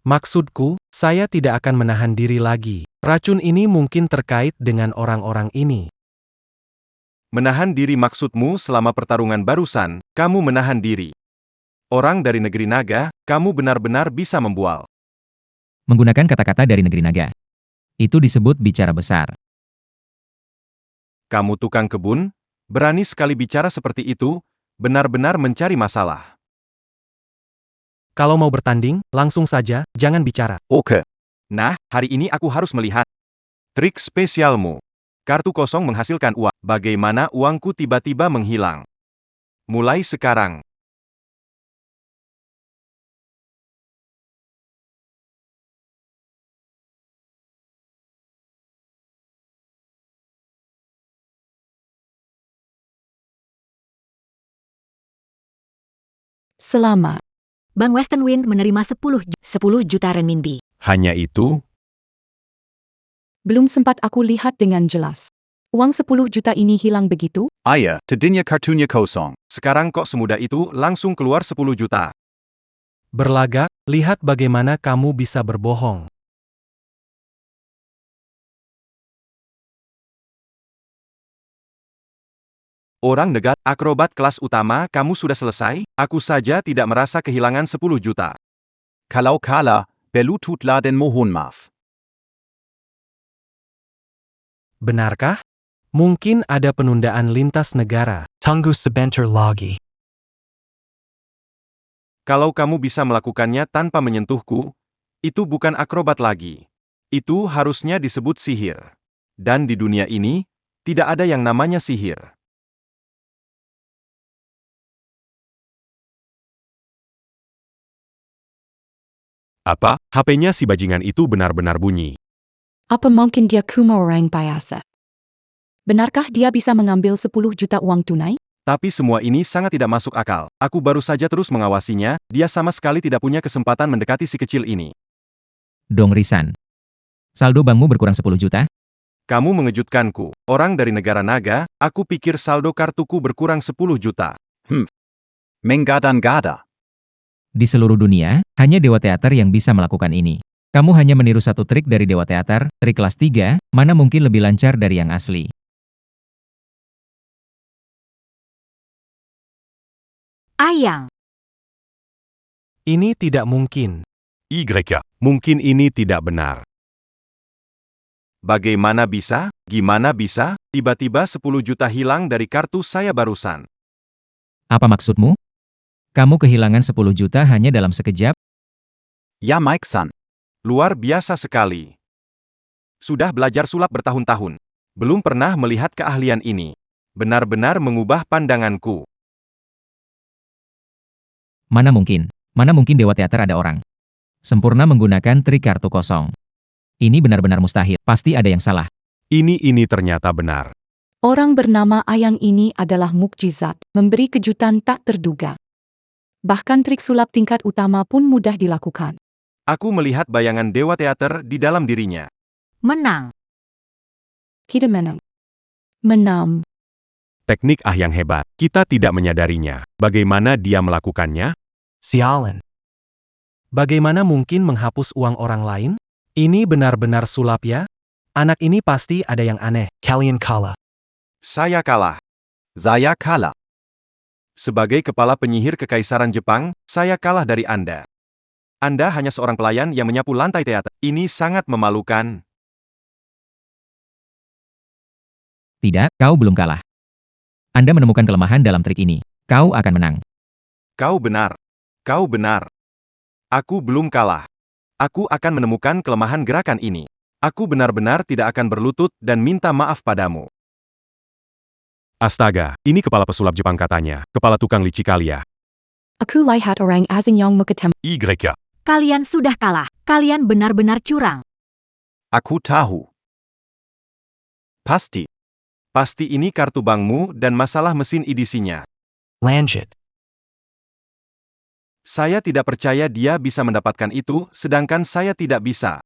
Speaker 5: Maksudku, saya tidak akan menahan diri lagi. Racun ini mungkin terkait dengan orang-orang ini.
Speaker 4: Menahan diri maksudmu selama pertarungan barusan, kamu menahan diri. Orang dari negeri naga, kamu benar-benar bisa membual.
Speaker 3: Menggunakan kata-kata dari negeri naga. Itu disebut bicara besar.
Speaker 4: Kamu tukang kebun, berani sekali bicara seperti itu, benar-benar mencari masalah.
Speaker 5: Kalau mau bertanding, langsung saja, jangan bicara.
Speaker 9: Oke.
Speaker 4: Nah, hari ini aku harus melihat trik spesialmu. Kartu kosong menghasilkan uang. Bagaimana uangku tiba-tiba menghilang? Mulai sekarang.
Speaker 6: Selamat.
Speaker 1: Bank Western Wind menerima 10 juta renminbi.
Speaker 2: Hanya itu?
Speaker 6: Belum sempat aku lihat dengan jelas. Uang 10 juta ini hilang begitu?
Speaker 9: Aya, tadinya kartunya kosong.
Speaker 4: Sekarang kok semudah itu langsung keluar 10 juta.
Speaker 5: Berlagak, lihat bagaimana kamu bisa berbohong.
Speaker 4: Orang negara akrobat kelas utama, kamu sudah selesai? Aku saja tidak merasa kehilangan 10 juta.
Speaker 9: Kalau kalah, belututlah dan mohon maaf.
Speaker 5: Benarkah? Mungkin ada penundaan lintas negara.
Speaker 8: Tunggu sebentar lagi.
Speaker 4: Kalau kamu bisa melakukannya tanpa menyentuhku, itu bukan akrobat lagi. Itu harusnya disebut sihir. Dan di dunia ini, tidak ada yang namanya sihir.
Speaker 2: Apa? HP-nya si bajingan itu benar-benar bunyi.
Speaker 6: Apa mungkin dia cuma orang biasa? Benarkah dia bisa mengambil 10 juta uang tunai?
Speaker 4: Tapi semua ini sangat tidak masuk akal. Aku baru saja terus mengawasinya, dia sama sekali tidak punya kesempatan mendekati si kecil ini.
Speaker 3: Dong Risan. Saldo bankmu berkurang 10 juta?
Speaker 4: Kamu mengejutkanku. Orang dari negara naga, aku pikir saldo kartuku berkurang 10 juta.
Speaker 9: Menggadang-gada.
Speaker 3: Di seluruh dunia, hanya Dewa Teater yang bisa melakukan ini. Kamu hanya meniru satu trik dari Dewa Teater, trik kelas 3, mana mungkin lebih lancar dari yang asli.
Speaker 1: Ayang.
Speaker 5: Ini tidak mungkin.
Speaker 2: YK. Mungkin ini tidak benar.
Speaker 4: Bagaimana bisa? Gimana bisa? Tiba-tiba 10 juta hilang dari kartu saya barusan.
Speaker 3: Apa maksudmu? Kamu kehilangan 10 juta hanya dalam sekejap?
Speaker 9: Ya Mike-san.
Speaker 4: Luar biasa sekali. Sudah belajar sulap bertahun-tahun. Belum pernah melihat keahlian ini. Benar-benar mengubah pandanganku.
Speaker 3: Mana mungkin Dewa Teater ada orang sempurna menggunakan trik kartu kosong. Ini benar-benar mustahil, pasti ada yang salah.
Speaker 2: Ini ternyata benar.
Speaker 6: Orang bernama Ayang ini adalah mukjizat, memberi kejutan tak terduga. Bahkan trik sulap tingkat utama pun mudah dilakukan.
Speaker 4: Aku melihat bayangan Dewa Teater di dalam dirinya.
Speaker 1: Menang.
Speaker 6: Kita menang. Menang.
Speaker 2: Teknik yang hebat. Kita tidak menyadarinya. Bagaimana dia melakukannya?
Speaker 8: Sialan.
Speaker 5: Bagaimana mungkin menghapus uang orang lain? Ini benar-benar sulap ya? Anak ini pasti ada yang aneh.
Speaker 8: Kalian kalah.
Speaker 4: Saya kalah.
Speaker 9: Saya kalah.
Speaker 4: Sebagai kepala penyihir Kekaisaran Jepang, saya kalah dari Anda. Anda hanya seorang pelayan yang menyapu lantai teater. Ini sangat memalukan.
Speaker 3: Tidak, kau belum kalah. Anda menemukan kelemahan dalam trik ini. Kau akan menang.
Speaker 4: Kau benar. Kau benar. Aku belum kalah. Aku akan menemukan kelemahan gerakan ini. Aku benar-benar tidak akan berlutut dan minta maaf padamu.
Speaker 2: Astaga, ini kepala pesulap Jepang katanya. Kepala tukang licik kalian.
Speaker 6: Aku lihat orang asing yang mukatem.
Speaker 2: YK.
Speaker 1: Kalian sudah kalah. Kalian benar-benar curang.
Speaker 9: Aku tahu. Pasti.
Speaker 4: Pasti ini kartu bankmu dan masalah mesin edisinya.
Speaker 8: Lanjut.
Speaker 4: Saya tidak percaya dia bisa mendapatkan itu, sedangkan saya tidak bisa.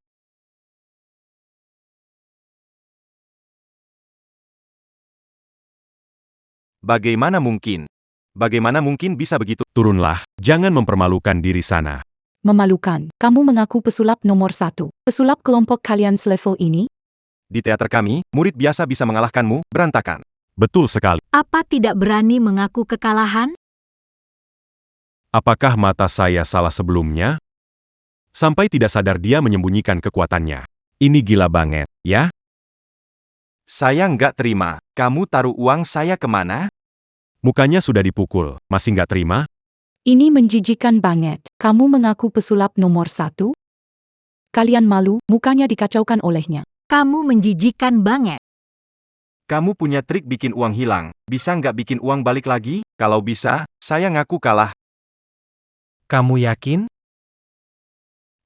Speaker 4: Bagaimana mungkin? Bagaimana mungkin bisa begitu?
Speaker 2: Turunlah, jangan mempermalukan diri sana.
Speaker 6: Memalukan. Kamu mengaku pesulap nomor 1. Pesulap kelompok kalian selevel ini?
Speaker 4: Di teater kami, murid biasa bisa mengalahkanmu, berantakan.
Speaker 2: Betul sekali.
Speaker 1: Apa tidak berani mengaku kekalahan?
Speaker 2: Apakah mata saya salah sebelumnya? Sampai tidak sadar dia menyembunyikan kekuatannya. Ini gila banget, ya?
Speaker 4: Saya nggak terima. Kamu taruh uang saya kemana?
Speaker 2: Mukanya sudah dipukul, masih nggak terima?
Speaker 6: Ini menjijikan banget. Kamu mengaku pesulap nomor 1? Kalian malu, mukanya dikacaukan olehnya.
Speaker 1: Kamu menjijikan banget.
Speaker 4: Kamu punya trik bikin uang hilang. Bisa nggak bikin uang balik lagi? Kalau bisa, saya ngaku kalah.
Speaker 5: Kamu yakin?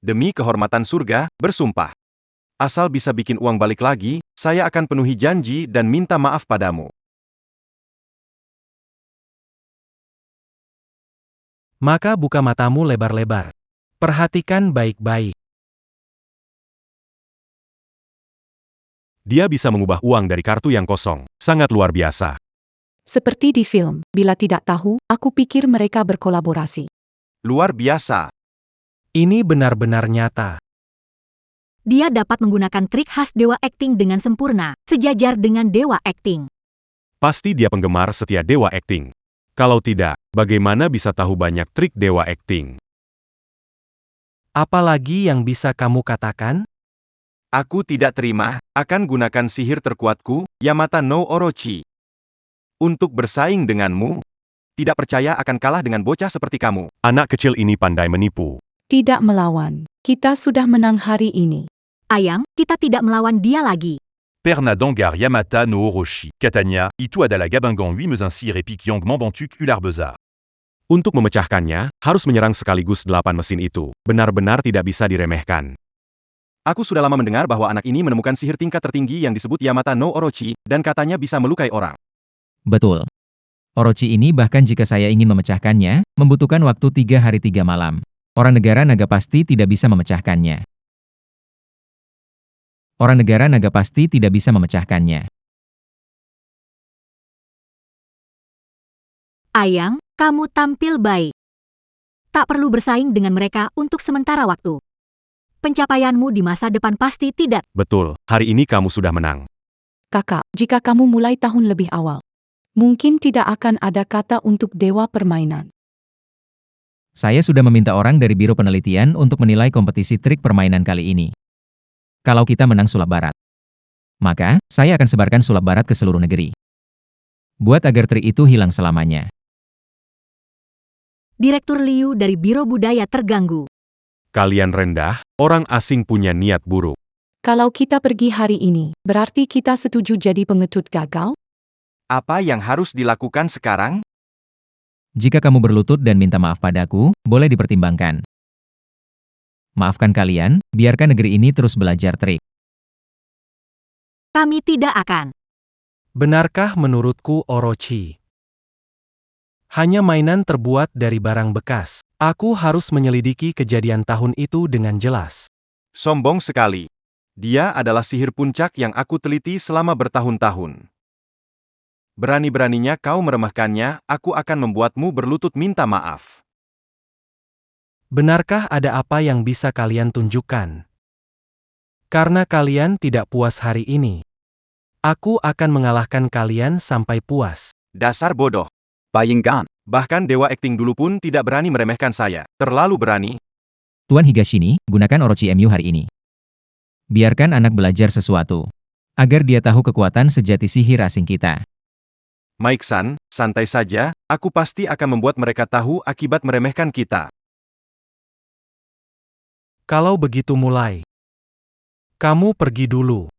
Speaker 4: Demi kehormatan surga, bersumpah. Asal bisa bikin uang balik lagi, saya akan penuhi janji dan minta maaf padamu.
Speaker 5: Maka buka matamu lebar-lebar. Perhatikan baik-baik.
Speaker 2: Dia bisa mengubah uang dari kartu yang kosong. Sangat luar biasa.
Speaker 6: Seperti di film, bila tidak tahu, aku pikir mereka berkolaborasi.
Speaker 4: Luar biasa.
Speaker 5: Ini benar-benar nyata.
Speaker 1: Dia dapat menggunakan trik khas dewa akting dengan sempurna, sejajar dengan dewa akting.
Speaker 2: Pasti dia penggemar setia dewa akting. Kalau tidak, bagaimana bisa tahu banyak trik dewa akting?
Speaker 5: Apalagi yang bisa kamu katakan?
Speaker 4: Aku tidak terima, akan gunakan sihir terkuatku, Yamata no Orochi. Untuk bersaing denganmu. Tidak percaya akan kalah dengan bocah seperti kamu.
Speaker 2: Anak kecil ini pandai menipu.
Speaker 6: Tidak melawan. Kita sudah menang hari ini.
Speaker 1: Ayang, kita tidak melawan dia lagi.
Speaker 7: Perna Dangar Yamata no Orochi. Catania, Itu Adala Gabangan 8 Meusinsir Epic Yang Mambantuk Ularbeza.
Speaker 2: Untuk memecahkannya, harus menyerang sekaligus 8 mesin itu. Benar-benar tidak bisa diremehkan.
Speaker 4: Aku sudah lama mendengar bahwa anak ini menemukan sihir tingkat tertinggi yang disebut Yamata no Orochi, dan katanya bisa melukai orang.
Speaker 3: Betul. Orochi ini bahkan jika saya ingin memecahkannya, membutuhkan waktu 3 hari 3 malam. Orang negara naga pasti tidak bisa memecahkannya. Orang negara naga pasti tidak bisa memecahkannya.
Speaker 1: Ayang, kamu tampil baik. Tak perlu bersaing dengan mereka untuk sementara waktu. Pencapaianmu di masa depan pasti tidak.
Speaker 2: Betul, hari ini kamu sudah menang.
Speaker 6: Kakak, jika kamu mulai tahun lebih awal, mungkin tidak akan ada kata untuk dewa permainan.
Speaker 3: Saya sudah meminta orang dari Biro Penelitian untuk menilai kompetisi trik permainan kali ini. Kalau kita menang sulap barat, maka saya akan sebarkan sulap barat ke seluruh negeri. Buat agar trik itu hilang selamanya.
Speaker 1: Direktur Liu dari Biro Budaya terganggu.
Speaker 2: Kalian rendah, orang asing punya niat buruk.
Speaker 6: Kalau kita pergi hari ini, berarti kita setuju jadi pengetut gagal?
Speaker 4: Apa yang harus dilakukan sekarang?
Speaker 3: Jika kamu berlutut dan minta maaf padaku, boleh dipertimbangkan. Maafkan kalian, biarkan negeri ini terus belajar trik.
Speaker 1: Kami tidak akan.
Speaker 5: Benarkah menurutku Orochi? Hanya mainan terbuat dari barang bekas. Aku harus menyelidiki kejadian tahun itu dengan jelas.
Speaker 4: Sombong sekali. Dia adalah sihir puncak yang aku teliti selama bertahun-tahun. Berani-beraninya kau meremehkannya, aku akan membuatmu berlutut minta maaf.
Speaker 5: Benarkah ada apa yang bisa kalian tunjukkan? Karena kalian tidak puas hari ini, aku akan mengalahkan kalian sampai puas.
Speaker 4: Dasar bodoh.
Speaker 9: Bayingan.
Speaker 4: Bahkan dewa akting dulu pun tidak berani meremehkan saya. Terlalu berani.
Speaker 3: Tuan Higashini, gunakan Orochi MU hari ini. Biarkan anak belajar sesuatu. Agar dia tahu kekuatan sejati sihir asing kita.
Speaker 4: Mike-san, santai saja, aku pasti akan membuat mereka tahu akibat meremehkan kita.
Speaker 5: Kalau begitu mulai. Kamu pergi dulu.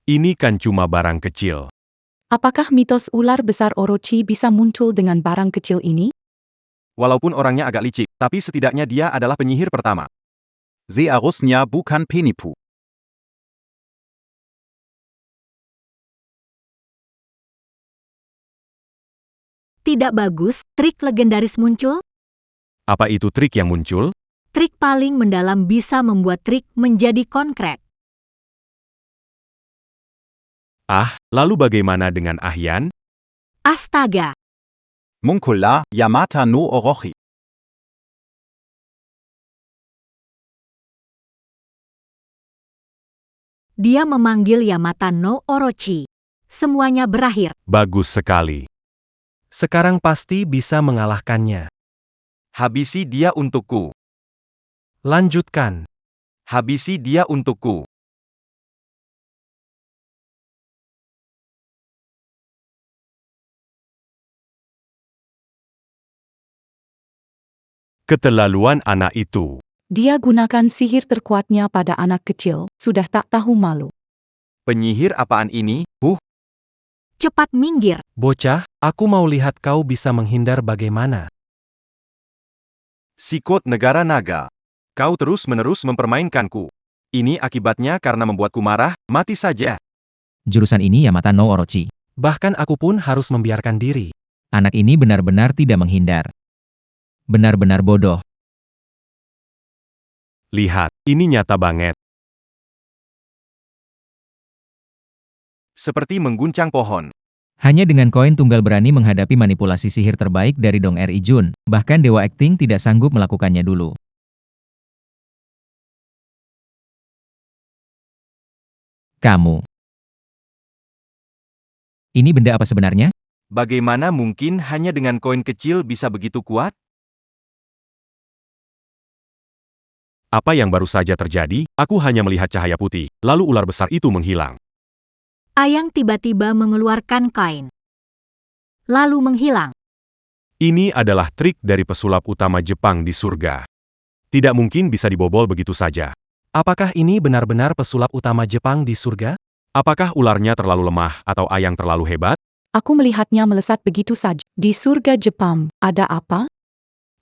Speaker 2: Ini kan cuma barang kecil.
Speaker 6: Apakah mitos ular besar Orochi bisa muncul dengan barang kecil ini?
Speaker 4: Walaupun orangnya agak licik, tapi setidaknya dia adalah penyihir pertama.
Speaker 9: Searusnya bukan penipu.
Speaker 1: Tidak bagus, trik legendaris muncul.
Speaker 2: Apa itu trik yang muncul?
Speaker 1: Trik paling mendalam bisa membuat trik menjadi konkret.
Speaker 2: Ah, lalu bagaimana dengan Ahyan?
Speaker 1: Astaga!
Speaker 9: Munkula, Yamata no Orochi.
Speaker 1: Dia memanggil Yamata no Orochi. Semuanya berakhir.
Speaker 2: Bagus sekali.
Speaker 5: Sekarang pasti bisa mengalahkannya.
Speaker 4: Habisi dia untukku.
Speaker 5: Lanjutkan.
Speaker 4: Habisi dia untukku.
Speaker 2: Keterlaluan anak itu.
Speaker 6: Dia gunakan sihir terkuatnya pada anak kecil, sudah tak tahu malu.
Speaker 4: Penyihir apaan ini?
Speaker 1: Cepat minggir.
Speaker 5: Bocah, aku mau lihat kau bisa menghindar bagaimana.
Speaker 4: Sikot negara naga. Kau terus-menerus mempermainkanku. Ini akibatnya karena membuatku marah, mati saja.
Speaker 3: Jurusan ini Yamata no Orochi.
Speaker 5: Bahkan aku pun harus membiarkan diri.
Speaker 3: Anak ini benar-benar tidak menghindar. Benar-benar bodoh.
Speaker 2: Lihat, ini nyata banget.
Speaker 4: Seperti mengguncang pohon.
Speaker 3: Hanya dengan koin tunggal berani menghadapi manipulasi sihir terbaik dari Dong Ri Jun, bahkan Dewa Acting tidak sanggup melakukannya dulu. Kamu. Ini benda apa sebenarnya?
Speaker 4: Bagaimana mungkin hanya dengan koin kecil bisa begitu kuat?
Speaker 2: Apa yang baru saja terjadi? Aku hanya melihat cahaya putih, lalu ular besar itu menghilang.
Speaker 1: Ayang tiba-tiba mengeluarkan kain. Lalu menghilang.
Speaker 2: Ini adalah trik dari pesulap utama Jepang di surga. Tidak mungkin bisa dibobol begitu saja.
Speaker 5: Apakah ini benar-benar pesulap utama Jepang di surga?
Speaker 2: Apakah ularnya terlalu lemah atau Ayang terlalu hebat?
Speaker 6: Aku melihatnya melesat begitu saja. Di surga Jepang, ada apa?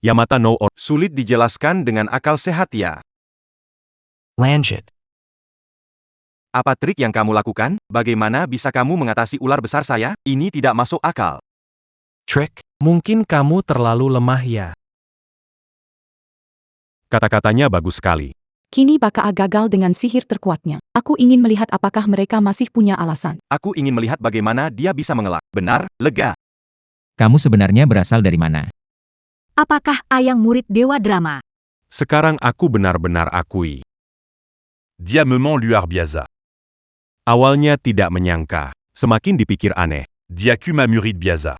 Speaker 2: Yamata no Orochi.
Speaker 4: Sulit dijelaskan dengan akal sehat ya.
Speaker 8: Lanjut.
Speaker 4: Apa trik yang kamu lakukan? Bagaimana bisa kamu mengatasi ular besar saya? Ini tidak masuk akal.
Speaker 8: Trick.
Speaker 5: Mungkin kamu terlalu lemah ya.
Speaker 2: Kata-katanya bagus sekali.
Speaker 6: Kini Baka gagal dengan sihir terkuatnya. Aku ingin melihat apakah mereka masih punya alasan.
Speaker 4: Aku ingin melihat bagaimana dia bisa mengelak. Benar, lega.
Speaker 3: Kamu sebenarnya berasal dari mana?
Speaker 1: Apakah Ayang murid Dewa Drama?
Speaker 2: Sekarang aku benar-benar akui.
Speaker 7: Diamement Luar Biasa.
Speaker 2: Awalnya tidak menyangka. Semakin dipikir aneh.
Speaker 7: Diakuma Murid Biasa.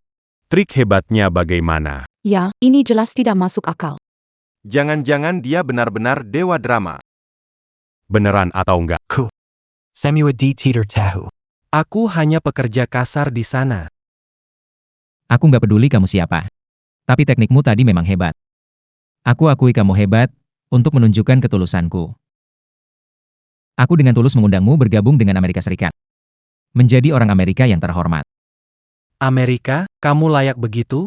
Speaker 2: Trik hebatnya bagaimana?
Speaker 6: Ya, ini jelas tidak masuk akal.
Speaker 4: Jangan-jangan dia benar-benar dewa drama.
Speaker 2: Beneran atau enggak?
Speaker 8: Semua di Teeter Tahu.
Speaker 5: Aku hanya pekerja kasar di sana.
Speaker 3: Aku nggak peduli kamu siapa. Tapi teknikmu tadi memang hebat. Aku akui kamu hebat, untuk menunjukkan ketulusanku. Aku dengan tulus mengundangmu bergabung dengan Amerika Serikat. Menjadi orang Amerika yang terhormat.
Speaker 5: Amerika, kamu layak begitu?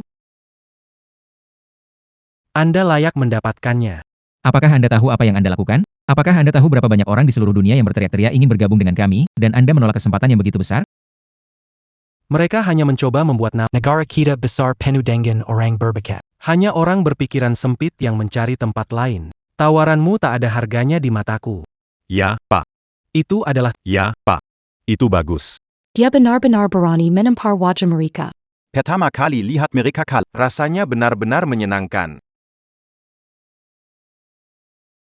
Speaker 5: Anda layak mendapatkannya.
Speaker 3: Apakah Anda tahu apa yang Anda lakukan? Apakah Anda tahu berapa banyak orang di seluruh dunia yang berteriak-teriak ingin bergabung dengan kami, dan Anda menolak kesempatan yang begitu besar?
Speaker 5: Mereka hanya mencoba membuat
Speaker 8: Negara kita besar penuh dengan orang berbakat.
Speaker 5: hanya orang berpikiran sempit yang mencari tempat lain. Tawaranmu tak ada harganya di mataku.
Speaker 2: Ya, Pak.
Speaker 5: Itu adalah
Speaker 2: Ya, Pak. Itu bagus.
Speaker 6: Dia benar-benar berani menempar wajah mereka.
Speaker 9: Pertama kali lihat mereka kalah.
Speaker 4: Rasanya benar-benar menyenangkan.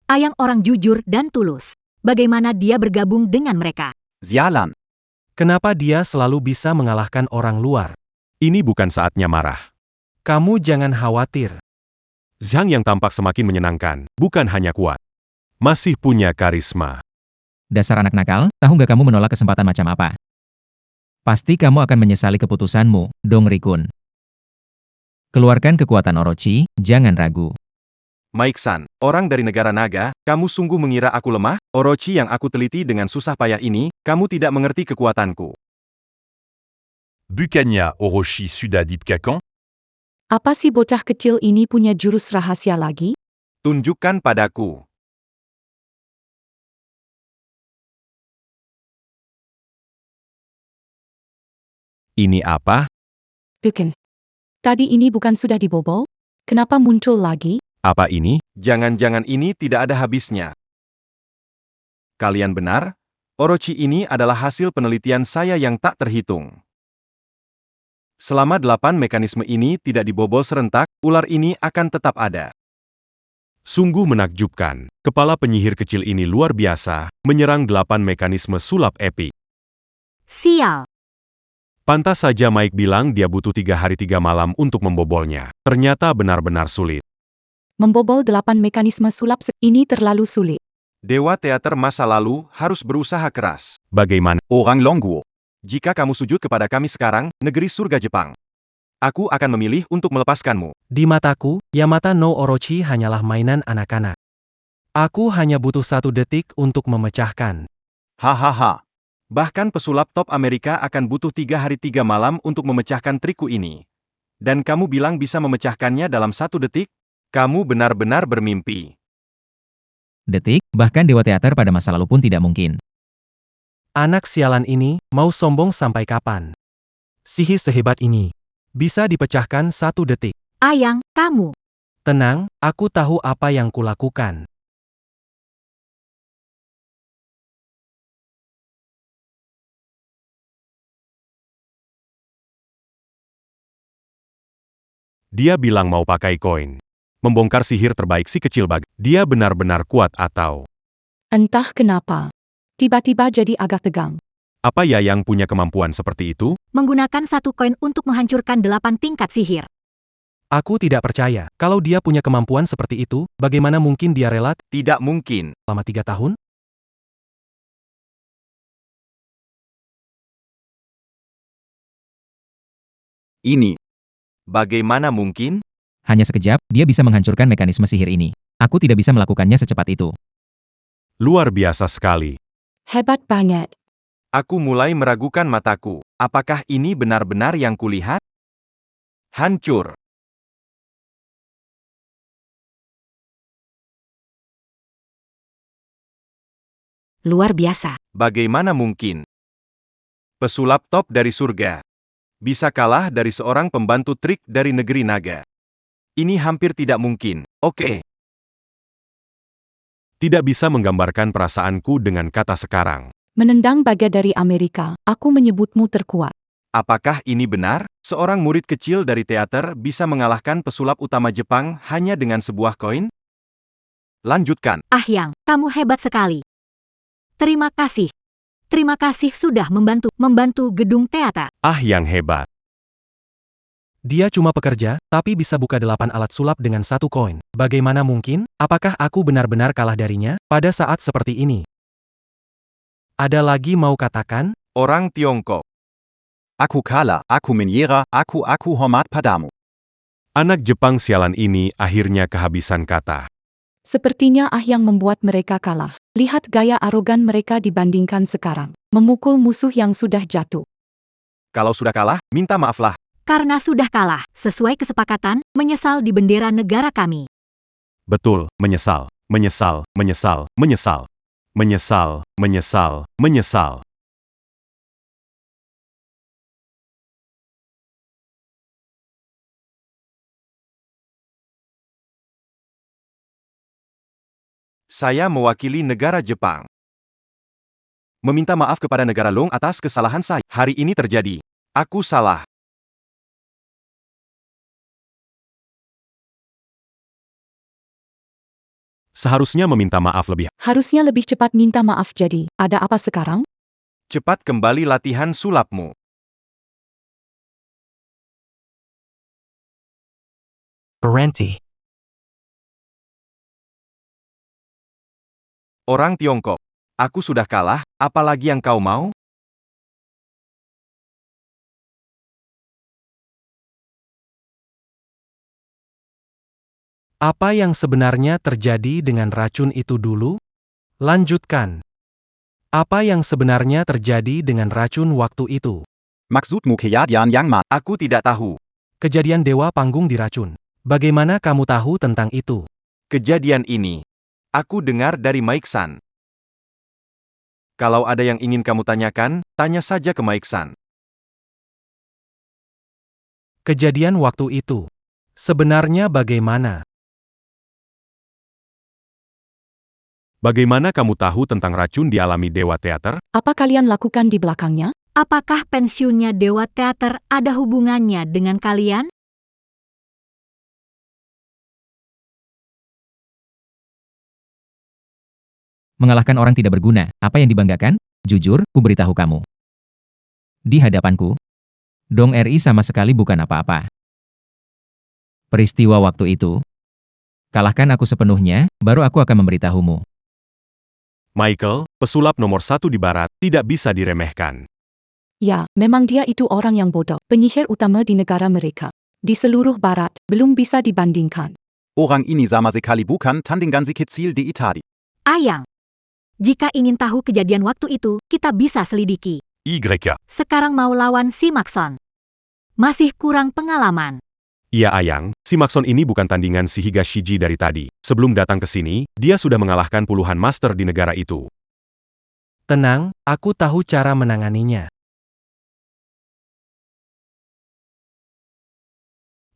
Speaker 1: Ayang orang jujur dan tulus. Bagaimana dia bergabung dengan mereka?
Speaker 9: Sialan.
Speaker 5: kenapa dia selalu bisa mengalahkan orang luar.
Speaker 2: Ini bukan saatnya marah.
Speaker 5: Kamu jangan khawatir.
Speaker 2: Zhang yang tampak semakin menyenangkan, bukan hanya kuat. Masih punya karisma.
Speaker 3: Dasar anak nakal, tahu nggak kamu menolak kesempatan macam apa? Pasti kamu akan menyesali keputusanmu, Dong Ri-kun. Keluarkan kekuatan Orochi, jangan ragu.
Speaker 4: Mike-san, orang dari negara naga, kamu sungguh mengira aku lemah? Orochi yang aku teliti dengan susah payah ini, kamu tidak mengerti kekuatanku.
Speaker 7: Bukanya Orochi Suda Dipkakan.
Speaker 6: Apa si bocah kecil ini punya jurus rahasia lagi?
Speaker 4: Tunjukkan padaku.
Speaker 2: Ini apa?
Speaker 6: Bukan. Tadi ini bukan sudah dibobol? Kenapa muncul lagi?
Speaker 2: Apa ini?
Speaker 4: Jangan-jangan ini tidak ada habisnya. Kalian benar? Orochi ini adalah hasil penelitian saya yang tak terhitung. Selama 8 mekanisme ini tidak dibobol serentak, ular ini akan tetap ada.
Speaker 2: Sungguh menakjubkan. Kepala penyihir kecil ini luar biasa, menyerang 8 mekanisme sulap epik.
Speaker 1: Sial.
Speaker 2: Pantas saja Mike bilang dia butuh 3 hari 3 malam untuk membobolnya. Ternyata benar-benar sulit.
Speaker 6: Membobol 8 mekanisme sulap ini terlalu sulit.
Speaker 4: Dewa teater masa lalu harus berusaha keras.
Speaker 2: Bagaimana?
Speaker 9: Orang Longuo.
Speaker 4: Jika kamu sujud kepada kami sekarang, negeri surga Jepang. Aku akan memilih untuk melepaskanmu.
Speaker 5: Di mataku, Yamata no Orochi hanyalah mainan anak-anak. Aku hanya butuh 1 detik untuk memecahkan.
Speaker 9: Hahaha.
Speaker 4: Bahkan pesulap top Amerika akan butuh 3 hari 3 malam untuk memecahkan trikku ini. Dan kamu bilang bisa memecahkannya dalam 1 detik? Kamu benar-benar bermimpi.
Speaker 3: Detik, bahkan Dewa Teater pada masa lalu pun tidak mungkin.
Speaker 5: Anak sialan ini, mau sombong sampai kapan? Sihir sehebat ini. Bisa dipecahkan 1 detik.
Speaker 1: Ayang, kamu.
Speaker 5: Tenang, aku tahu apa yang kulakukan.
Speaker 2: Dia bilang mau pakai koin. Membongkar sihir terbaik si kecil bag. Dia benar-benar kuat atau...
Speaker 6: Entah kenapa. Tiba-tiba jadi agak tegang.
Speaker 2: Apa Yayang punya kemampuan seperti itu?
Speaker 1: Menggunakan 1 koin untuk menghancurkan 8 tingkat sihir.
Speaker 5: Aku tidak percaya. Kalau dia punya kemampuan seperti itu, bagaimana mungkin dia rela
Speaker 4: Tidak mungkin.
Speaker 5: selama 3 tahun?
Speaker 4: Ini. Bagaimana mungkin?
Speaker 3: Hanya sekejap, dia bisa menghancurkan mekanisme sihir ini. Aku tidak bisa melakukannya secepat itu.
Speaker 2: Luar biasa sekali.
Speaker 6: Hebat banget.
Speaker 4: Aku mulai meragukan mataku. Apakah ini benar-benar yang kulihat? Hancur.
Speaker 1: Luar biasa.
Speaker 4: Bagaimana mungkin? Pesulap top dari surga. Bisa kalah dari seorang pembantu trik dari negeri naga. Ini hampir tidak mungkin. Oke.
Speaker 2: Tidak bisa menggambarkan perasaanku dengan kata sekarang.
Speaker 6: Menendang baga dari Amerika, aku menyebutmu terkuat.
Speaker 4: Apakah ini benar? Seorang murid kecil dari teater bisa mengalahkan pesulap utama Jepang hanya dengan sebuah koin? Lanjutkan.
Speaker 1: Ahyang, kamu hebat sekali. Terima kasih. Terima kasih sudah membantu gedung teater.
Speaker 2: Ah, yang hebat.
Speaker 5: Dia cuma pekerja, tapi bisa buka 8 alat sulap dengan 1 koin. Bagaimana mungkin? Apakah aku benar-benar kalah darinya pada saat seperti ini? Ada lagi mau katakan?
Speaker 4: Orang Tiongkok.
Speaker 9: Aku kalah, aku menyerah, aku hormat padamu.
Speaker 2: Anak Jepang sialan ini akhirnya kehabisan kata.
Speaker 6: Sepertinya Ahyang membuat mereka kalah. Lihat gaya arogan mereka dibandingkan sekarang. Memukul musuh yang sudah jatuh.
Speaker 4: Kalau sudah kalah, minta maaflah.
Speaker 1: Karena sudah kalah, sesuai kesepakatan, menyesal di bendera negara kami.
Speaker 2: Betul, menyesal, menyesal, menyesal, menyesal. Menyesal, menyesal, menyesal.
Speaker 4: Saya mewakili negara Jepang. Meminta maaf kepada negara Long atas kesalahan saya. Hari ini terjadi. Aku salah.
Speaker 2: Seharusnya meminta maaf lebih.
Speaker 6: Harusnya lebih cepat minta maaf jadi. Ada apa sekarang?
Speaker 4: Cepat kembali latihan sulapmu.
Speaker 8: Parenti.
Speaker 4: Orang Tiongkok. Aku sudah kalah, apalagi yang kau mau?
Speaker 5: Apa yang sebenarnya terjadi dengan racun itu dulu? Lanjutkan. Apa yang sebenarnya terjadi dengan racun waktu itu?
Speaker 9: Maksudmu kejadian yang mana?
Speaker 4: Aku tidak tahu.
Speaker 5: Kejadian dewa panggung diracun. Bagaimana kamu tahu tentang itu?
Speaker 4: Kejadian ini. Aku dengar dari Mike-san. Kalau ada yang ingin kamu tanyakan, tanya saja ke Mike-san.
Speaker 5: Kejadian waktu itu. Sebenarnya bagaimana?
Speaker 2: Bagaimana kamu tahu tentang racun dialami Dewa Teater?
Speaker 6: Apa kalian lakukan di belakangnya?
Speaker 1: Apakah pensiunnya Dewa Teater ada hubungannya dengan kalian?
Speaker 3: Mengalahkan orang tidak berguna, apa yang dibanggakan? Jujur, ku beritahu kamu. Di hadapanku, Dong RI sama sekali bukan apa-apa. Peristiwa waktu itu, kalahkan aku sepenuhnya, baru aku akan memberitahumu.
Speaker 2: Michael, pesulap nomor 1 di barat, tidak bisa diremehkan.
Speaker 6: Ya, memang dia itu orang yang bodoh, penyihir utama di negara mereka. Di seluruh barat, belum bisa dibandingkan.
Speaker 9: Orang ini sama sekali bukan tanding ganzi kecil di Italia.
Speaker 1: Ayang, jika ingin tahu kejadian waktu itu, kita bisa selidiki.
Speaker 7: YK.
Speaker 1: Sekarang mau lawan si Maxon. Masih kurang pengalaman.
Speaker 2: Iya Ayang, si Maxon ini bukan tandingan si Higashiji dari tadi. Sebelum datang ke sini, dia sudah mengalahkan puluhan master di negara itu.
Speaker 5: Tenang, aku tahu cara menanganinya.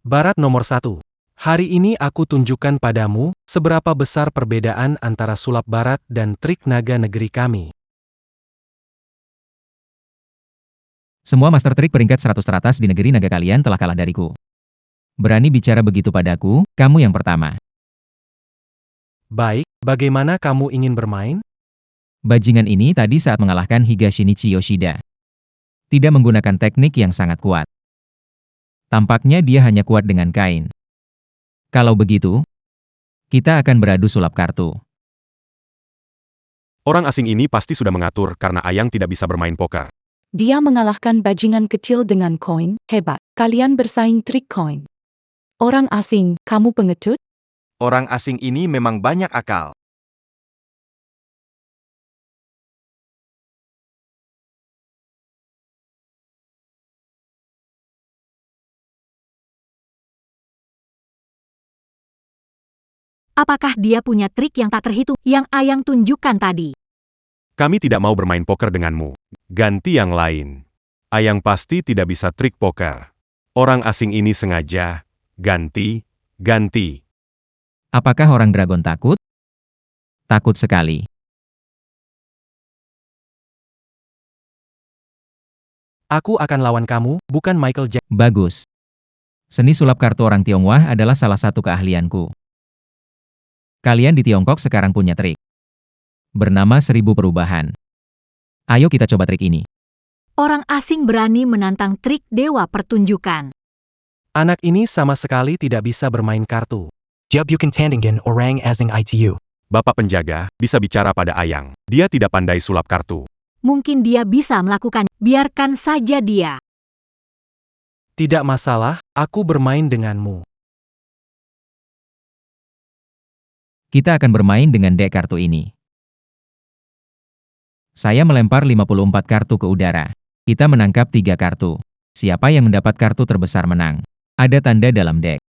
Speaker 5: Barat nomor 1. Hari ini aku tunjukkan padamu, seberapa besar perbedaan antara sulap barat dan trik naga negeri kami.
Speaker 3: Semua master trik peringkat 100 teratas di negeri naga kalian telah kalah dariku. Berani bicara begitu padaku, kamu yang pertama.
Speaker 5: Baik, bagaimana kamu ingin bermain?
Speaker 3: Bajingan ini tadi saat mengalahkan Higashinichi Yoshida. Tidak menggunakan teknik yang sangat kuat. Tampaknya dia hanya kuat dengan kain. Kalau begitu, kita akan beradu sulap kartu.
Speaker 2: Orang asing ini pasti sudah mengatur karena Ayang tidak bisa bermain poker.
Speaker 6: Dia mengalahkan bajingan kecil dengan koin, hebat. Kalian bersaing trik koin. Orang asing, kamu pengecut?
Speaker 4: Orang asing ini memang banyak akal.
Speaker 1: Apakah dia punya trik yang tak terhitung yang Ayang tunjukkan tadi?
Speaker 2: Kami tidak mau bermain poker denganmu. Ganti yang lain. Ayang pasti tidak bisa trik poker. Orang asing ini sengaja. Ganti.
Speaker 3: Apakah orang dragon takut? Takut sekali.
Speaker 5: Aku akan lawan kamu, bukan Michael Jackson.
Speaker 3: Bagus. Seni sulap kartu orang Tionghoa adalah salah satu keahlianku. Kalian di Tiongkok sekarang punya trik. Bernama 1000 perubahan. Ayo kita coba trik ini.
Speaker 1: Orang asing berani menantang trik dewa pertunjukan.
Speaker 5: Anak ini sama sekali tidak bisa bermain kartu.
Speaker 8: Jub bukan tandingan orang asing itu.
Speaker 2: Bapak penjaga, bisa bicara pada Ayang. Dia tidak pandai sulap kartu.
Speaker 1: Mungkin dia bisa melakukan, biarkan saja dia.
Speaker 5: Tidak masalah, aku bermain denganmu.
Speaker 3: Kita akan bermain dengan dek kartu ini. Saya melempar 54 kartu ke udara. Kita menangkap 3 kartu. Siapa yang mendapat kartu terbesar menang. Ada tanda dalam dek.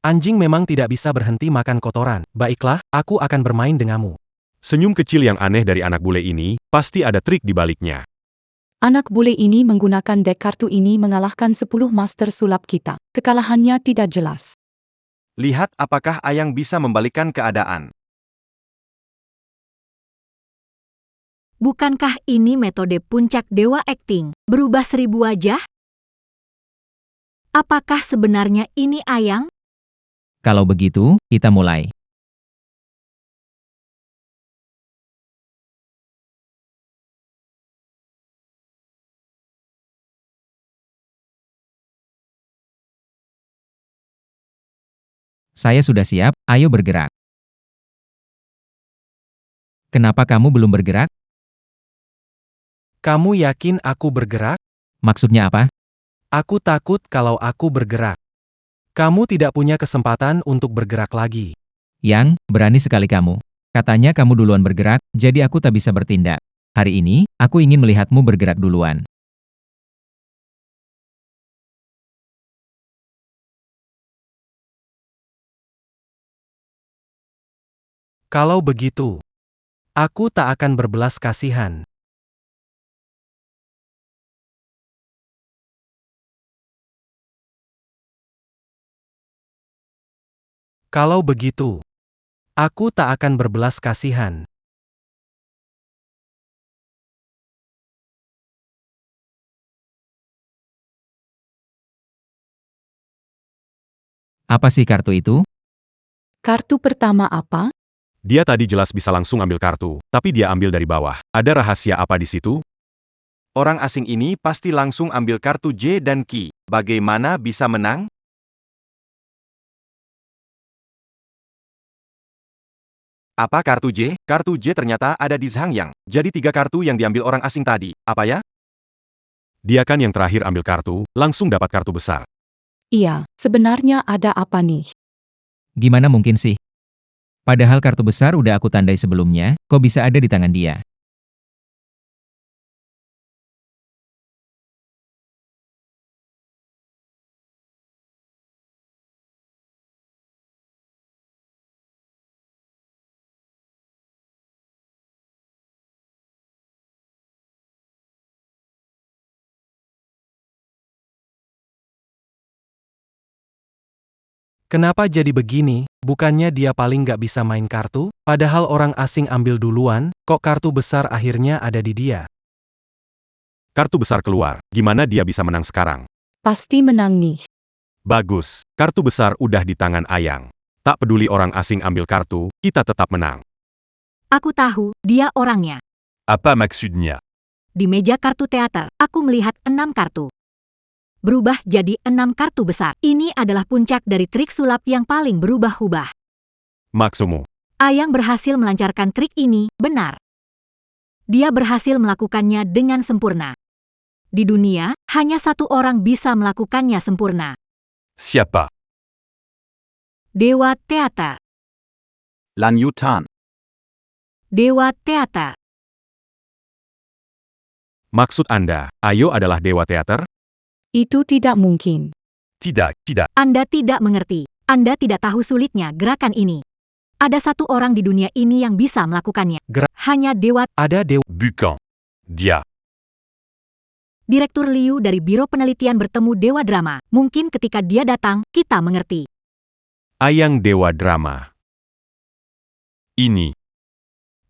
Speaker 5: Anjing memang tidak bisa berhenti makan kotoran. Baiklah, aku akan bermain denganmu.
Speaker 2: Senyum kecil yang aneh dari anak bule ini, pasti ada trik di baliknya.
Speaker 6: Anak bule ini menggunakan dek kartu ini mengalahkan 10 master sulap kita. Kekalahannya tidak jelas.
Speaker 4: Lihat apakah Ayang bisa membalikkan keadaan.
Speaker 1: Bukankah ini metode puncak dewa acting, berubah 1000 wajah? Apakah sebenarnya ini Ayang?
Speaker 3: Kalau begitu, kita mulai. Saya sudah siap, ayo bergerak. Kenapa kamu belum bergerak?
Speaker 5: Kamu yakin aku bergerak?
Speaker 3: Maksudnya apa?
Speaker 5: Aku takut kalau aku bergerak. Kamu tidak punya kesempatan untuk bergerak lagi.
Speaker 3: Yang, berani sekali kamu. Katanya kamu duluan bergerak, jadi aku tak bisa bertindak. Hari ini, aku ingin melihatmu bergerak duluan.
Speaker 5: Kalau begitu, aku tak akan berbelas kasihan. Kalau begitu, aku tak akan berbelas kasihan.
Speaker 3: Apa sih kartu itu?
Speaker 6: Kartu pertama apa?
Speaker 2: Dia tadi jelas bisa langsung ambil kartu, tapi dia ambil dari bawah. Ada rahasia apa di situ?
Speaker 4: Orang asing ini pasti langsung ambil kartu J dan Q. Bagaimana bisa menang? Apa kartu J? Kartu J ternyata ada di Zhang Yang. Jadi 3 kartu yang diambil orang asing tadi. Apa ya?
Speaker 2: Dia kan yang terakhir ambil kartu, langsung dapat kartu besar.
Speaker 6: Iya, sebenarnya ada apa nih?
Speaker 3: Gimana mungkin sih? Padahal kartu besar udah aku tandai sebelumnya, kok bisa ada di tangan dia?
Speaker 5: Kenapa jadi begini? Bukannya dia paling nggak bisa main kartu? Padahal orang asing ambil duluan, kok kartu besar akhirnya ada di dia?
Speaker 2: Kartu besar keluar, gimana dia bisa menang sekarang?
Speaker 6: Pasti menang nih.
Speaker 2: Bagus, kartu besar udah di tangan Ayang. Tak peduli orang asing ambil kartu, kita tetap menang.
Speaker 1: Aku tahu, dia orangnya.
Speaker 7: Apa maksudnya?
Speaker 1: Di meja kartu teater, aku melihat 6 kartu. Berubah jadi 6 kartu besar. Ini adalah puncak dari trik sulap yang paling berubah-ubah.
Speaker 2: Maksudmu?
Speaker 1: Ayang berhasil melancarkan trik ini, benar. Dia berhasil melakukannya dengan sempurna. Di dunia, hanya satu orang bisa melakukannya sempurna.
Speaker 7: Siapa?
Speaker 1: Dewa Teater.
Speaker 9: Lan Yutan.
Speaker 1: Dewa Teater.
Speaker 2: Maksud Anda, Ayo adalah dewa teater?
Speaker 6: Itu tidak mungkin.
Speaker 7: Tidak.
Speaker 1: Anda tidak mengerti. Anda tidak tahu sulitnya gerakan ini. Ada satu orang di dunia ini yang bisa melakukannya. Hanya Dewa.
Speaker 5: Ada dewa.
Speaker 7: Bukan. Dia.
Speaker 1: Direktur Liu dari Biro Penelitian bertemu Dewa Drama. Mungkin ketika dia datang, kita mengerti.
Speaker 2: Ayang dewa drama.
Speaker 7: Ini.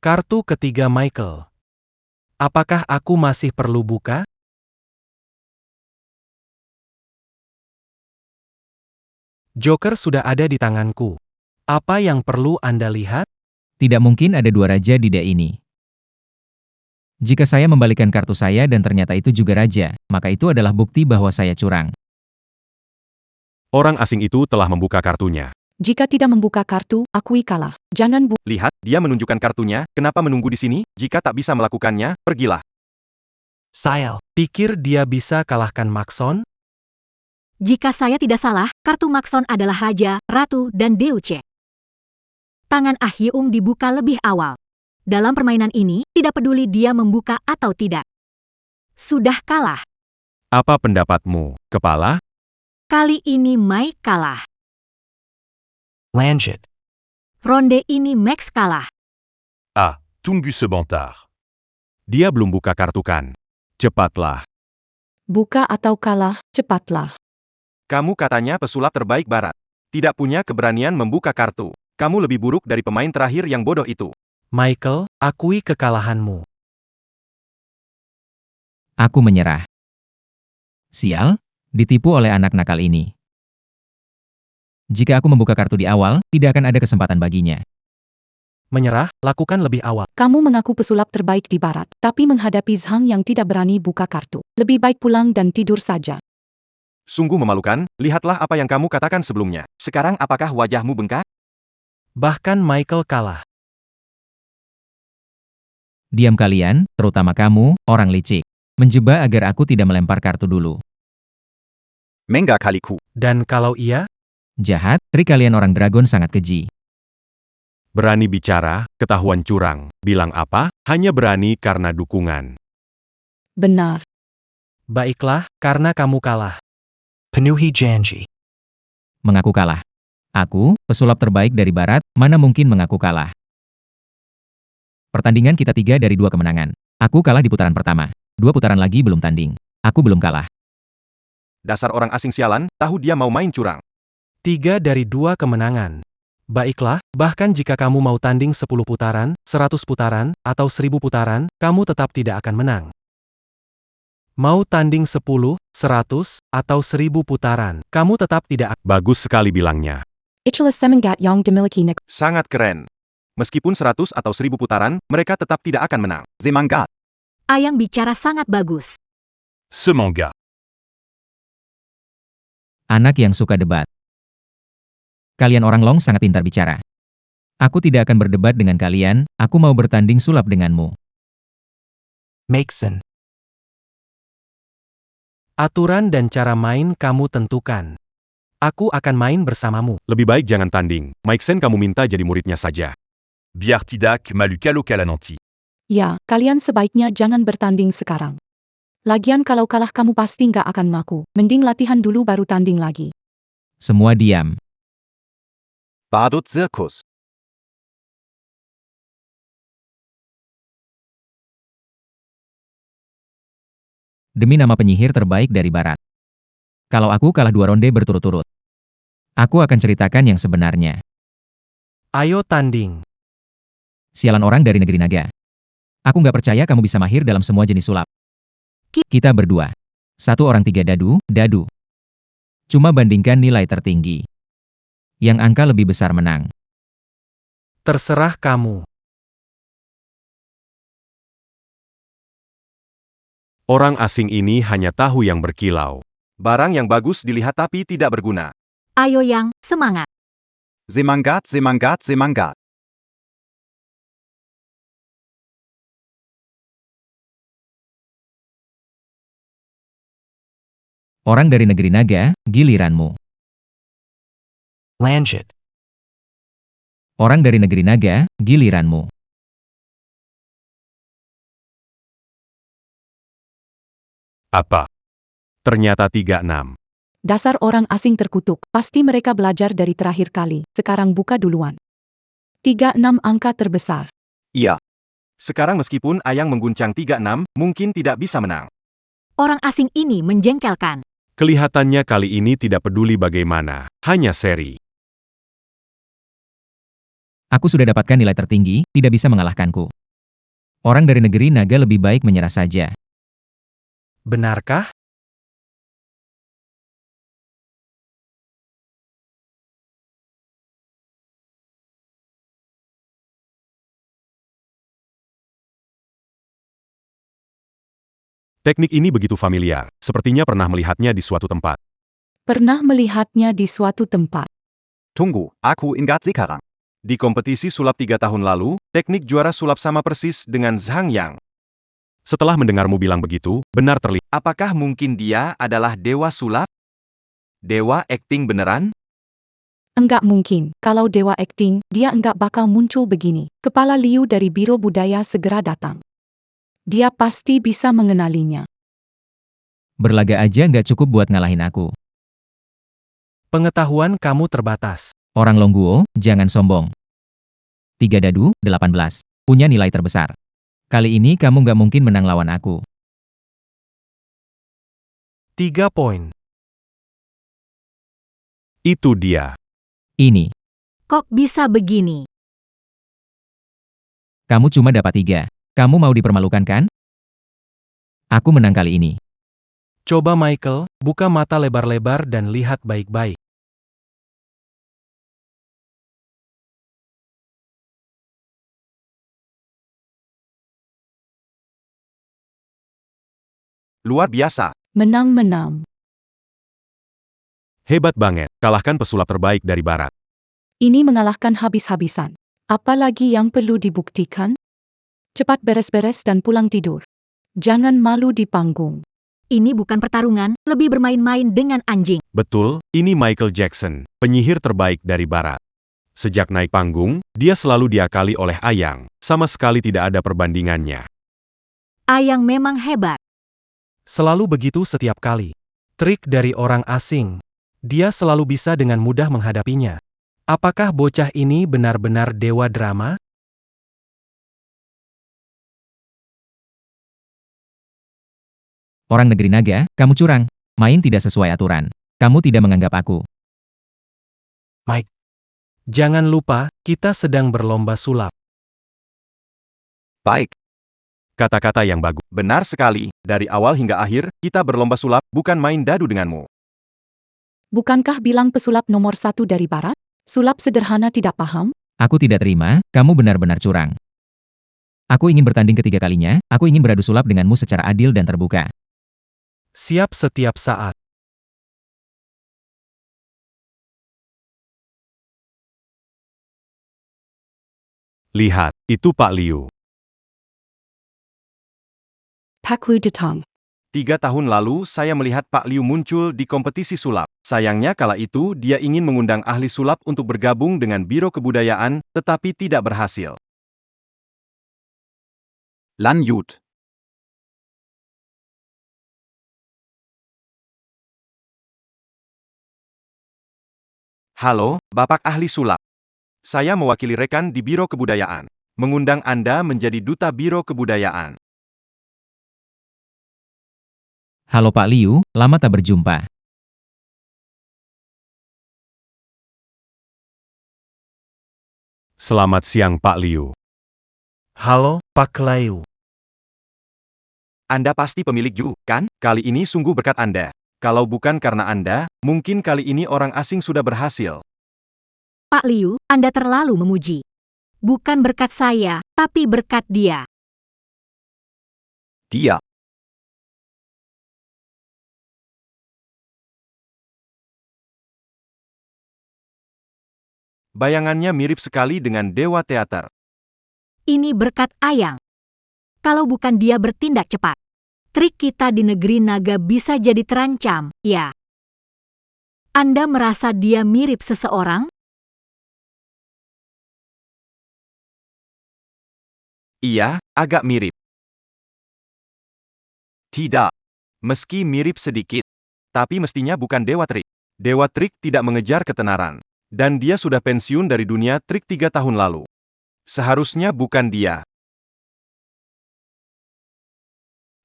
Speaker 5: Kartu ketiga Michael. Apakah aku masih perlu buka? Joker sudah ada di tanganku. Apa yang perlu Anda lihat?
Speaker 3: Tidak mungkin ada dua raja di deck ini. Jika saya membalikan kartu saya dan ternyata itu juga raja, maka itu adalah bukti bahwa saya curang.
Speaker 2: Orang asing itu telah membuka kartunya.
Speaker 6: Jika tidak membuka kartu, akui kalah. Jangan
Speaker 4: Lihat, dia menunjukkan kartunya. Kenapa menunggu di sini? Jika tak bisa melakukannya, pergilah.
Speaker 5: Sayal, pikir dia bisa kalahkan Maxon?
Speaker 1: Jika saya tidak salah, kartu Maxon adalah Raja, Ratu, dan Deuce. Tangan Ah Hyung dibuka lebih awal. Dalam permainan ini, tidak peduli dia membuka atau tidak. Sudah kalah.
Speaker 2: Apa pendapatmu, kepala?
Speaker 1: Kali ini Mike kalah.
Speaker 8: Lanjut.
Speaker 1: Ronde ini Max kalah.
Speaker 7: Ah, tunggu sebentar.
Speaker 2: Dia belum buka kartu kan? Cepatlah.
Speaker 6: buka atau kalah, cepatlah.
Speaker 4: Kamu katanya pesulap terbaik barat. Tidak punya keberanian membuka kartu. Kamu lebih buruk dari pemain terakhir yang bodoh itu.
Speaker 5: Michael, akui kekalahanmu.
Speaker 3: Aku menyerah. Sial, ditipu oleh anak nakal ini. Jika aku membuka kartu di awal, tidak akan ada kesempatan baginya.
Speaker 5: Menyerah, lakukan lebih awal.
Speaker 6: Kamu mengaku pesulap terbaik di barat, tapi menghadapi Zhang yang tidak berani buka kartu. Lebih baik pulang dan tidur saja.
Speaker 4: Sungguh memalukan, lihatlah apa yang kamu katakan sebelumnya. Sekarang apakah wajahmu bengkak?
Speaker 5: Bahkan Michael kalah.
Speaker 3: Diam kalian, terutama kamu, orang licik. Menjebak agar aku tidak melempar kartu dulu.
Speaker 9: Menga kaliku.
Speaker 5: Dan kalau iya,
Speaker 3: Jahat, trik kalian orang dragon sangat keji.
Speaker 2: Berani bicara, ketahuan curang. Bilang apa? Hanya berani karena dukungan.
Speaker 6: Benar.
Speaker 5: baiklah, karena kamu kalah.
Speaker 8: Penuhi janji.
Speaker 3: Mengaku kalah. Aku, pesulap terbaik dari barat, mana mungkin mengaku kalah. Pertandingan kita 3 dari 2 kemenangan. Aku kalah di putaran pertama. 2 putaran lagi belum tanding. Aku belum kalah.
Speaker 4: Dasar orang asing sialan, tahu dia mau main curang.
Speaker 5: 3 dari 2 kemenangan. Baiklah, bahkan jika kamu mau tanding 10 putaran, 100 putaran, atau 1000 putaran, kamu tetap tidak akan menang. Mau tanding 10, 100, atau 1000 putaran, kamu tetap tidak
Speaker 2: Bagus sekali bilangnya.
Speaker 6: Itulah semangat yang dimiliki negara.
Speaker 4: Sangat keren. Meskipun 100 atau 1000 putaran, mereka tetap tidak akan menang.
Speaker 9: Semangat.
Speaker 1: Ayang bicara sangat bagus.
Speaker 7: Semanga.
Speaker 3: Anak yang suka debat. Kalian orang Long sangat pintar bicara. Aku tidak akan berdebat dengan kalian, aku mau bertanding sulap denganmu.
Speaker 8: Makeson.
Speaker 5: aturan dan cara main kamu tentukan. Aku akan main bersamamu.
Speaker 2: Lebih baik jangan tanding. Mike Sen kamu minta jadi muridnya saja.
Speaker 7: Biartidak Malukalo Kalananti.
Speaker 6: Ya, kalian sebaiknya jangan bertanding sekarang. Lagian kalau kalah kamu pasti nggak akan ngaku. Mending latihan dulu baru tanding lagi.
Speaker 3: Semua diam.
Speaker 9: Badut Zirkus.
Speaker 3: Demi nama penyihir terbaik dari Barat. Kalau aku kalah 2 ronde berturut-turut, aku akan ceritakan yang sebenarnya.
Speaker 5: Ayo tanding.
Speaker 3: Sialan orang dari negeri naga. Aku nggak percaya kamu bisa mahir dalam semua jenis sulap. Kita berdua. 1 orang 3 dadu. Cuma bandingkan nilai tertinggi. Yang angka lebih besar menang.
Speaker 5: Terserah kamu.
Speaker 2: Orang asing ini hanya tahu yang berkilau.
Speaker 4: Barang yang bagus dilihat tapi tidak berguna.
Speaker 1: Ayo Yang, semangat.
Speaker 9: Semangat, semangat, semangat.
Speaker 3: Orang dari negeri naga, giliranmu.
Speaker 8: Lanjut.
Speaker 3: Orang dari negeri naga, giliranmu.
Speaker 2: Apa? Ternyata 36.
Speaker 6: Dasar orang asing terkutuk, pasti mereka belajar dari terakhir kali. Sekarang buka duluan. 36 angka terbesar.
Speaker 4: Iya. Sekarang meskipun Ayang mengguncang 36, mungkin tidak bisa menang.
Speaker 1: Orang asing ini menjengkelkan.
Speaker 2: Kelihatannya kali ini tidak peduli bagaimana, hanya seri.
Speaker 3: Aku sudah dapatkan nilai tertinggi, tidak bisa mengalahkanku. Orang dari negeri naga lebih baik menyerah saja.
Speaker 5: Benarkah?
Speaker 2: Teknik ini begitu familiar, sepertinya pernah melihatnya di suatu tempat.
Speaker 6: Pernah melihatnya di suatu tempat.
Speaker 9: Tunggu, aku ingat sekarang.
Speaker 4: Di kompetisi sulap 3 tahun lalu, teknik juara sulap sama persis dengan Zhang Yang.
Speaker 2: Setelah mendengarmu bilang begitu, benar terlihat.
Speaker 4: Apakah mungkin dia adalah dewa sulap? Dewa akting beneran?
Speaker 6: Enggak mungkin, kalau dewa akting, dia enggak bakal muncul begini. Kepala Liu dari Biro Budaya segera datang. Dia pasti bisa mengenalinya.
Speaker 3: Berlaga aja nggak cukup buat ngalahin aku.
Speaker 5: Pengetahuan kamu terbatas.
Speaker 3: Orang Longguo, jangan sombong. 3 dadu, 18. Punya nilai terbesar. Kali ini kamu nggak mungkin menang lawan aku.
Speaker 5: 3 poin.
Speaker 2: Itu dia.
Speaker 3: Ini,
Speaker 1: Kok bisa begini?
Speaker 3: kamu cuma dapat 3. Kamu mau dipermalukan kan? Aku menang kali ini.
Speaker 5: Coba Michael, buka mata lebar-lebar dan lihat baik-baik.
Speaker 4: Luar biasa.
Speaker 6: Menang-menang.
Speaker 2: Hebat banget, kalahkan pesulap terbaik dari Barat.
Speaker 6: Ini mengalahkan habis-habisan. Apalagi yang perlu dibuktikan? Cepat beres-beres dan pulang tidur. Jangan malu di panggung.
Speaker 1: Ini bukan pertarungan, lebih bermain-main dengan anjing.
Speaker 2: Betul, ini Michael Jackson, penyihir terbaik dari Barat. Sejak naik panggung, dia selalu diakali oleh Ayang, sama sekali tidak ada perbandingannya.
Speaker 1: Ayang memang hebat.
Speaker 5: Selalu begitu setiap kali. Trik dari orang asing. Dia selalu bisa dengan mudah menghadapinya. Apakah bocah ini benar-benar dewa drama?
Speaker 3: Orang negeri naga, kamu curang. Main tidak sesuai aturan. Kamu tidak menganggap aku.
Speaker 5: Jangan lupa, kita sedang berlomba sulap.
Speaker 9: Baik.
Speaker 2: Kata-kata yang bagus.
Speaker 4: Benar sekali, dari awal hingga akhir, kita berlomba sulap, bukan main dadu denganmu.
Speaker 6: Bukankah bilang pesulap nomor 1 dari barat? Sulap sederhana tidak paham?
Speaker 3: Aku tidak terima, kamu benar-benar curang. Aku ingin bertanding ketiga kalinya, aku ingin beradu sulap denganmu secara adil dan terbuka.
Speaker 5: Siap setiap saat.
Speaker 2: Lihat, itu Pak Liu.
Speaker 6: Pak Lu datang.
Speaker 4: 3 tahun lalu, saya melihat Pak Liu muncul di kompetisi sulap. Sayangnya kala itu, dia ingin mengundang ahli sulap untuk bergabung dengan Biro Kebudayaan, tetapi tidak berhasil.
Speaker 9: Lanjut.
Speaker 4: Halo, Bapak ahli sulap. Saya mewakili rekan di Biro Kebudayaan. Mengundang Anda menjadi duta Biro Kebudayaan.
Speaker 3: Halo Pak Liu, lama tak berjumpa.
Speaker 2: Selamat siang Pak Liu.
Speaker 5: Halo, Pak Liu.
Speaker 4: Anda pasti pemilik Ju, kan? Kali ini sungguh berkat Anda. Kalau bukan karena Anda, mungkin kali ini orang asing sudah berhasil.
Speaker 1: Pak Liu, Anda terlalu memuji. Bukan berkat saya, tapi berkat dia.
Speaker 9: Dia.
Speaker 4: Bayangannya mirip sekali dengan Dewa Teater.
Speaker 1: Ini berkat Ayang. Kalau bukan dia bertindak cepat, trik kita di negeri naga bisa jadi terancam, ya. Anda merasa dia mirip seseorang?
Speaker 4: Iya, agak mirip.
Speaker 9: Tidak.
Speaker 4: Meski mirip sedikit. Tapi mestinya bukan Dewa Trik. Dewa Trik tidak mengejar ketenaran. Dan dia sudah pensiun dari dunia trik 3 tahun lalu. Seharusnya bukan dia.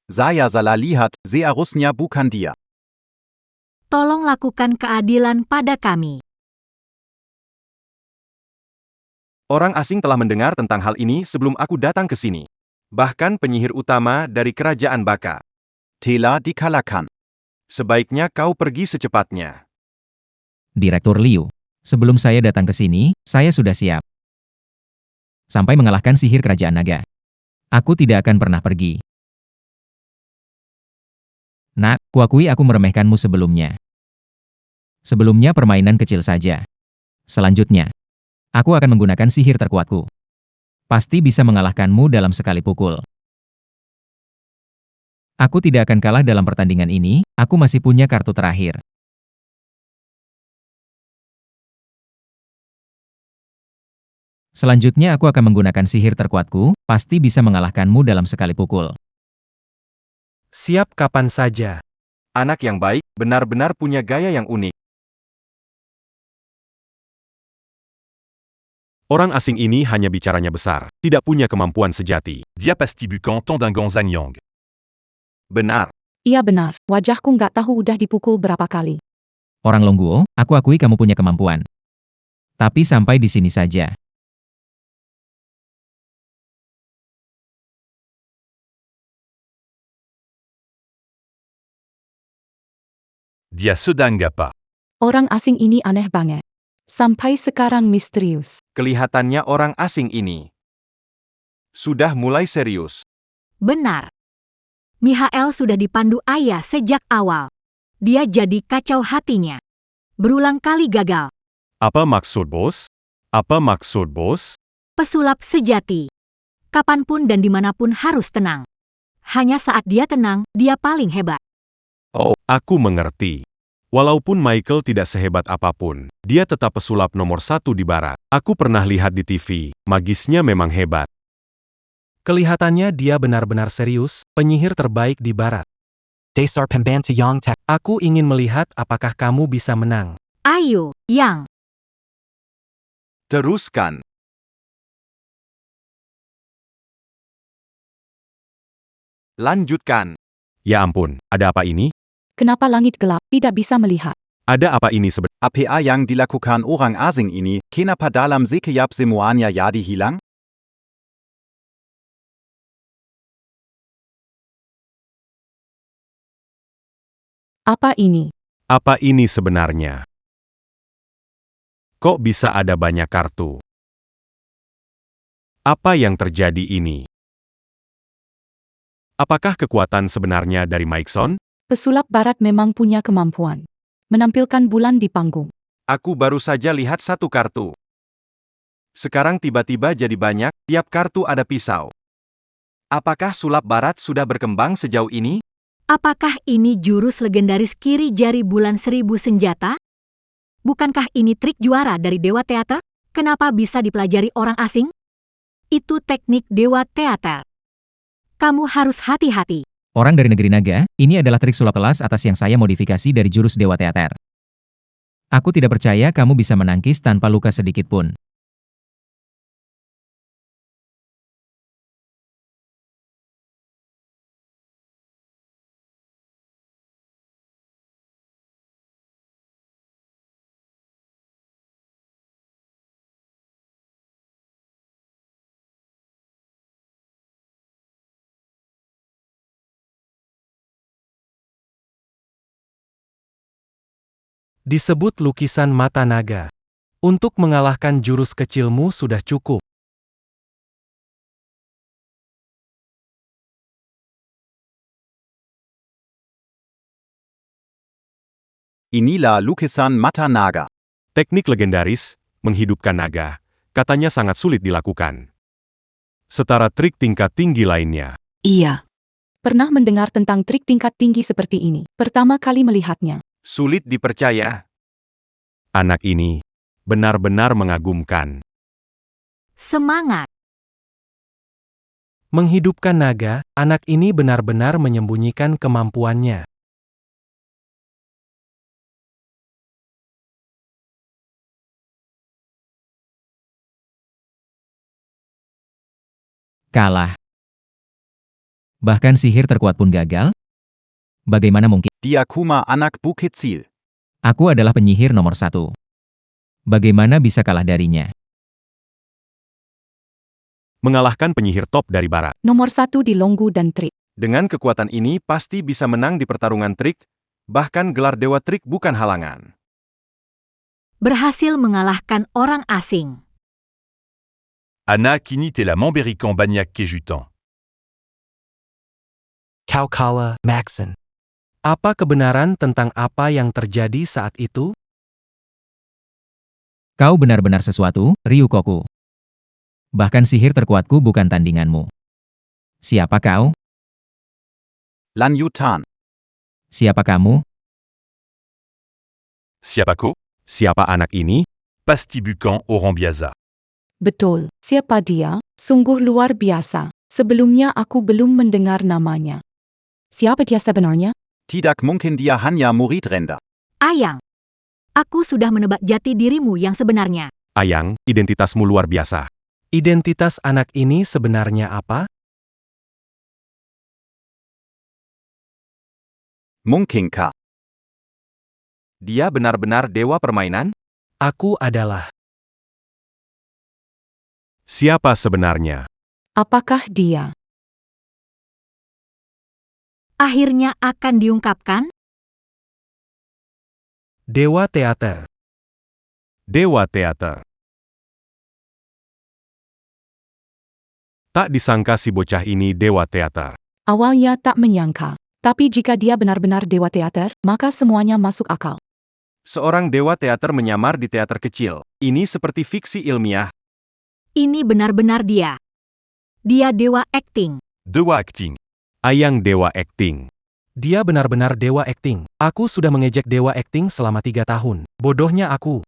Speaker 9: Saya salah lihat, seharusnya bukan dia.
Speaker 1: Tolong lakukan keadilan pada kami.
Speaker 4: Orang asing telah mendengar tentang hal ini sebelum aku datang ke sini. Bahkan penyihir utama dari kerajaan Baka.
Speaker 9: Telah dikalahkan.
Speaker 4: Sebaiknya kau pergi secepatnya.
Speaker 3: Direktur Liu, sebelum saya datang ke sini, saya sudah siap. Sampai mengalahkan sihir kerajaan naga. Aku tidak akan pernah pergi. Nak, kuakui aku meremehkanmu sebelumnya. Sebelumnya permainan kecil saja. Selanjutnya, aku akan menggunakan sihir terkuatku. Pasti bisa mengalahkanmu dalam sekali pukul. Aku tidak akan kalah dalam pertandingan ini, aku masih punya kartu terakhir. Selanjutnya aku akan menggunakan sihir terkuatku, pasti bisa mengalahkanmu dalam sekali pukul.
Speaker 5: Siap kapan saja.
Speaker 4: Anak yang baik, benar-benar punya gaya yang unik.
Speaker 2: Orang asing ini hanya bicaranya besar, tidak punya kemampuan sejati.
Speaker 7: Diapastibukan Tondingan Zanyang.
Speaker 4: Benar.
Speaker 6: Iya benar, wajahku nggak tahu udah dipukul berapa kali.
Speaker 3: Orang Longguo, aku akui kamu punya kemampuan. Tapi sampai di sini saja.
Speaker 7: Dia sedang apa?
Speaker 6: Orang asing ini aneh banget. Sampai sekarang misterius.
Speaker 4: Kelihatannya orang asing ini sudah mulai serius.
Speaker 1: Benar. Mihael sudah dipandu ayah sejak awal. Dia jadi kacau hatinya. Berulang kali gagal.
Speaker 2: Apa maksud bos? Apa maksud bos?
Speaker 1: Pesulap sejati. Kapanpun dan dimanapun harus tenang. Hanya saat dia tenang, dia paling hebat.
Speaker 2: Oh, aku mengerti. Walaupun Michael tidak sehebat apapun, dia tetap pesulap nomor 1 di barat. Aku pernah lihat di TV, magisnya memang hebat.
Speaker 5: Kelihatannya dia benar-benar serius, penyihir terbaik di barat.
Speaker 8: Dasar pembantu yang tak.
Speaker 5: Aku ingin melihat apakah kamu bisa menang.
Speaker 1: Ayo, Yang.
Speaker 4: Teruskan. Lanjutkan.
Speaker 2: Ya ampun, ada apa ini?
Speaker 6: Kenapa langit gelap, tidak bisa melihat?
Speaker 2: Ada apa ini sebenarnya?
Speaker 9: APA yang dilakukan orang asing ini, kenapa dalam sekejap semuanya jadi hilang?
Speaker 6: Apa ini?
Speaker 2: Apa ini sebenarnya? Kok bisa ada banyak kartu? Apa yang terjadi ini? Apakah kekuatan sebenarnya dari Maikson?
Speaker 6: Pesulap barat memang punya kemampuan menampilkan bulan di panggung.
Speaker 4: Aku baru saja lihat satu kartu. Sekarang tiba-tiba jadi banyak, tiap kartu ada pisau. Apakah sulap barat sudah berkembang sejauh ini?
Speaker 1: Apakah ini jurus legendaris kiri jari bulan 1000 senjata? Bukankah ini trik juara dari Dewa Teater? Kenapa bisa dipelajari orang asing? Itu teknik Dewa Teater. Kamu harus hati-hati.
Speaker 3: Orang dari negeri naga, ini adalah trik sulap kelas atas yang saya modifikasi dari jurus Dewa Teater. Aku tidak percaya kamu bisa menangkis tanpa luka sedikit pun.
Speaker 5: Disebut lukisan mata naga. Untuk mengalahkan jurus kecilmu sudah cukup.
Speaker 9: Inilah lukisan mata naga.
Speaker 2: Teknik legendaris, menghidupkan naga, katanya sangat sulit dilakukan. Setara trik tingkat tinggi lainnya.
Speaker 6: Iya. Pernah mendengar tentang trik tingkat tinggi seperti ini. Pertama kali melihatnya.
Speaker 4: Sulit dipercaya.
Speaker 2: Anak ini benar-benar mengagumkan.
Speaker 1: Semangat.
Speaker 5: Menghidupkan naga, anak ini benar-benar menyembunyikan kemampuannya.
Speaker 3: Kalah. Bahkan sihir terkuat pun gagal? Bagaimana mungkin?
Speaker 9: Dia Kuma anak Bukit Sil.
Speaker 3: Aku adalah penyihir nomor 1. Bagaimana bisa kalah darinya?
Speaker 2: Mengalahkan penyihir top dari barat.
Speaker 6: Nomor 1 di longgu dan trik.
Speaker 4: Dengan kekuatan ini pasti bisa menang di pertarungan trik, bahkan gelar dewa trik bukan halangan.
Speaker 1: Berhasil mengalahkan orang asing.
Speaker 7: Anna Kinit et la Mambérican Bagnac Kejutan.
Speaker 8: Kaukala, Maxon.
Speaker 5: Apa kebenaran tentang apa yang terjadi saat itu?
Speaker 3: Kau benar-benar sesuatu, Ryukoku. Bahkan sihir terkuatku bukan tandinganmu. Siapa kau?
Speaker 9: Lan Yutan.
Speaker 3: Siapa kamu?
Speaker 7: Siapako?
Speaker 2: Siapa anak ini?
Speaker 7: Pastibucan Orambiaza.
Speaker 6: Betul. Siapa dia? Sungguh luar biasa. Sebelumnya aku belum mendengar namanya. Siapa dia sebenarnya?
Speaker 9: Tidak mungkin dia hanya murid Renda.
Speaker 1: Ayang. Aku sudah menebak jati dirimu yang sebenarnya.
Speaker 2: Ayang, identitasmu luar biasa.
Speaker 5: Identitas anak ini sebenarnya apa?
Speaker 9: Mungkinkah?
Speaker 4: Dia benar-benar dewa permainan?
Speaker 5: Aku adalah.
Speaker 2: Siapa sebenarnya?
Speaker 6: Apakah dia?
Speaker 1: Akhirnya akan diungkapkan?
Speaker 5: Dewa Teater.
Speaker 2: Dewa Teater. Tak disangka si bocah ini Dewa Teater.
Speaker 6: Awalnya tak menyangka. Tapi jika dia benar-benar dewa teater, maka semuanya masuk akal.
Speaker 4: Seorang dewa teater menyamar di teater kecil. Ini seperti fiksi ilmiah.
Speaker 1: Ini benar-benar dia. Dia dewa akting.
Speaker 7: Dewa Acting.
Speaker 2: Ayang Dewa Acting.
Speaker 5: Dia benar-benar dewa akting. Aku sudah mengejek dewa akting selama 3 tahun. Bodohnya aku.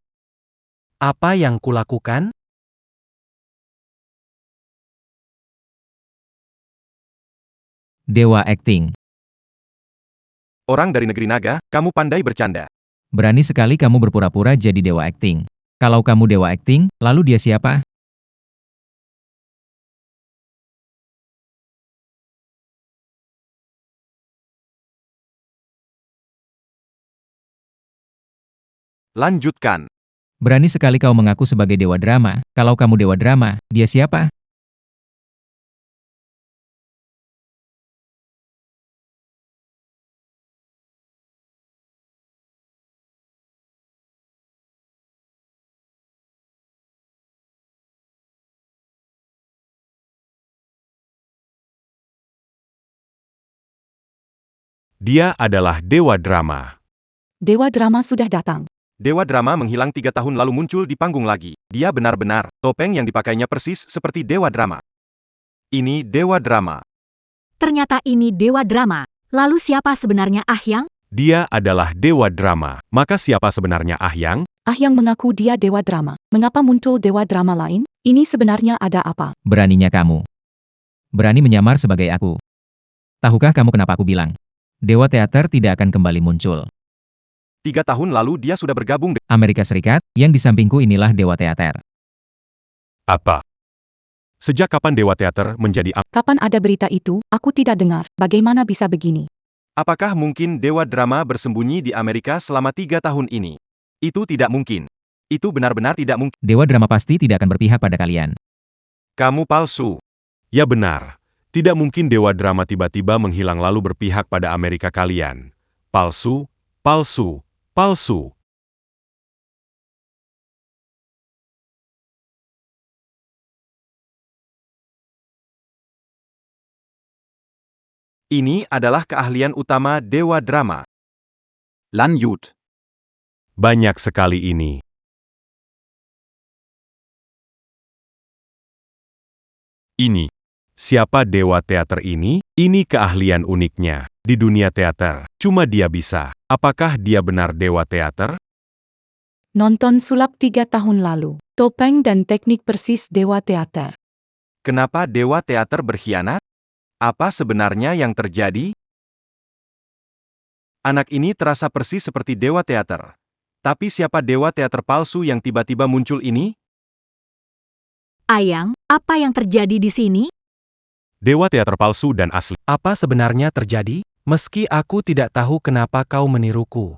Speaker 5: Apa yang kulakukan?
Speaker 3: Dewa Acting.
Speaker 4: Orang dari negeri naga, kamu pandai bercanda.
Speaker 3: Berani sekali kamu berpura-pura jadi Dewa Acting. Kalau kamu Dewa Acting, lalu dia siapa?
Speaker 4: Lanjutkan.
Speaker 3: Berani sekali kau mengaku sebagai Dewa Drama. Kalau kamu Dewa Drama, dia siapa?
Speaker 2: Dia adalah dewa drama.
Speaker 6: Dewa drama sudah datang.
Speaker 4: Dewa drama menghilang 3 tahun lalu muncul di panggung lagi. Dia benar-benar, topeng yang dipakainya persis seperti dewa drama. Ini dewa drama.
Speaker 1: Ternyata ini dewa drama. Lalu siapa sebenarnya Ahyang?
Speaker 2: Dia adalah dewa drama. Maka siapa sebenarnya Ahyang?
Speaker 6: Ahyang mengaku dia dewa drama. Mengapa muncul dewa drama lain? Ini sebenarnya ada apa?
Speaker 3: Beraninya kamu. Berani menyamar sebagai aku. Tahukah kamu kenapa aku bilang? Dewa teater tidak akan kembali muncul.
Speaker 4: 3 tahun lalu dia sudah bergabung dengan
Speaker 3: Amerika Serikat, yang di sampingku inilah dewa teater.
Speaker 2: Apa? Sejak kapan dewa teater menjadi
Speaker 6: Kapan ada berita itu? Aku tidak dengar. Bagaimana bisa begini?
Speaker 4: Apakah mungkin dewa drama bersembunyi di Amerika selama 3 tahun ini? Itu tidak mungkin. Itu benar-benar tidak mungkin.
Speaker 3: Dewa drama pasti tidak akan berpihak pada kalian.
Speaker 4: Kamu palsu.
Speaker 2: Ya benar. Tidak mungkin dewa drama tiba-tiba menghilang lalu berpihak pada Amerika kalian. Palsu, palsu, palsu.
Speaker 4: Ini adalah keahlian utama dewa drama.
Speaker 9: Lanjut.
Speaker 2: Banyak sekali ini.
Speaker 7: Ini.
Speaker 2: Siapa dewa teater ini? Ini keahlian uniknya. Di dunia teater, cuma dia bisa. Apakah dia benar dewa teater?
Speaker 6: Nonton sulap 3 tahun lalu. Topeng dan teknik persis dewa teater.
Speaker 4: Kenapa dewa teater berkhianat? Apa sebenarnya yang terjadi? Anak ini terasa persis seperti dewa teater. Tapi siapa dewa teater palsu yang tiba-tiba muncul ini?
Speaker 1: Ayang, apa yang terjadi di sini?
Speaker 2: Dewa teater palsu dan asli.
Speaker 5: Apa sebenarnya terjadi? Meski aku tidak tahu kenapa kau meniruku.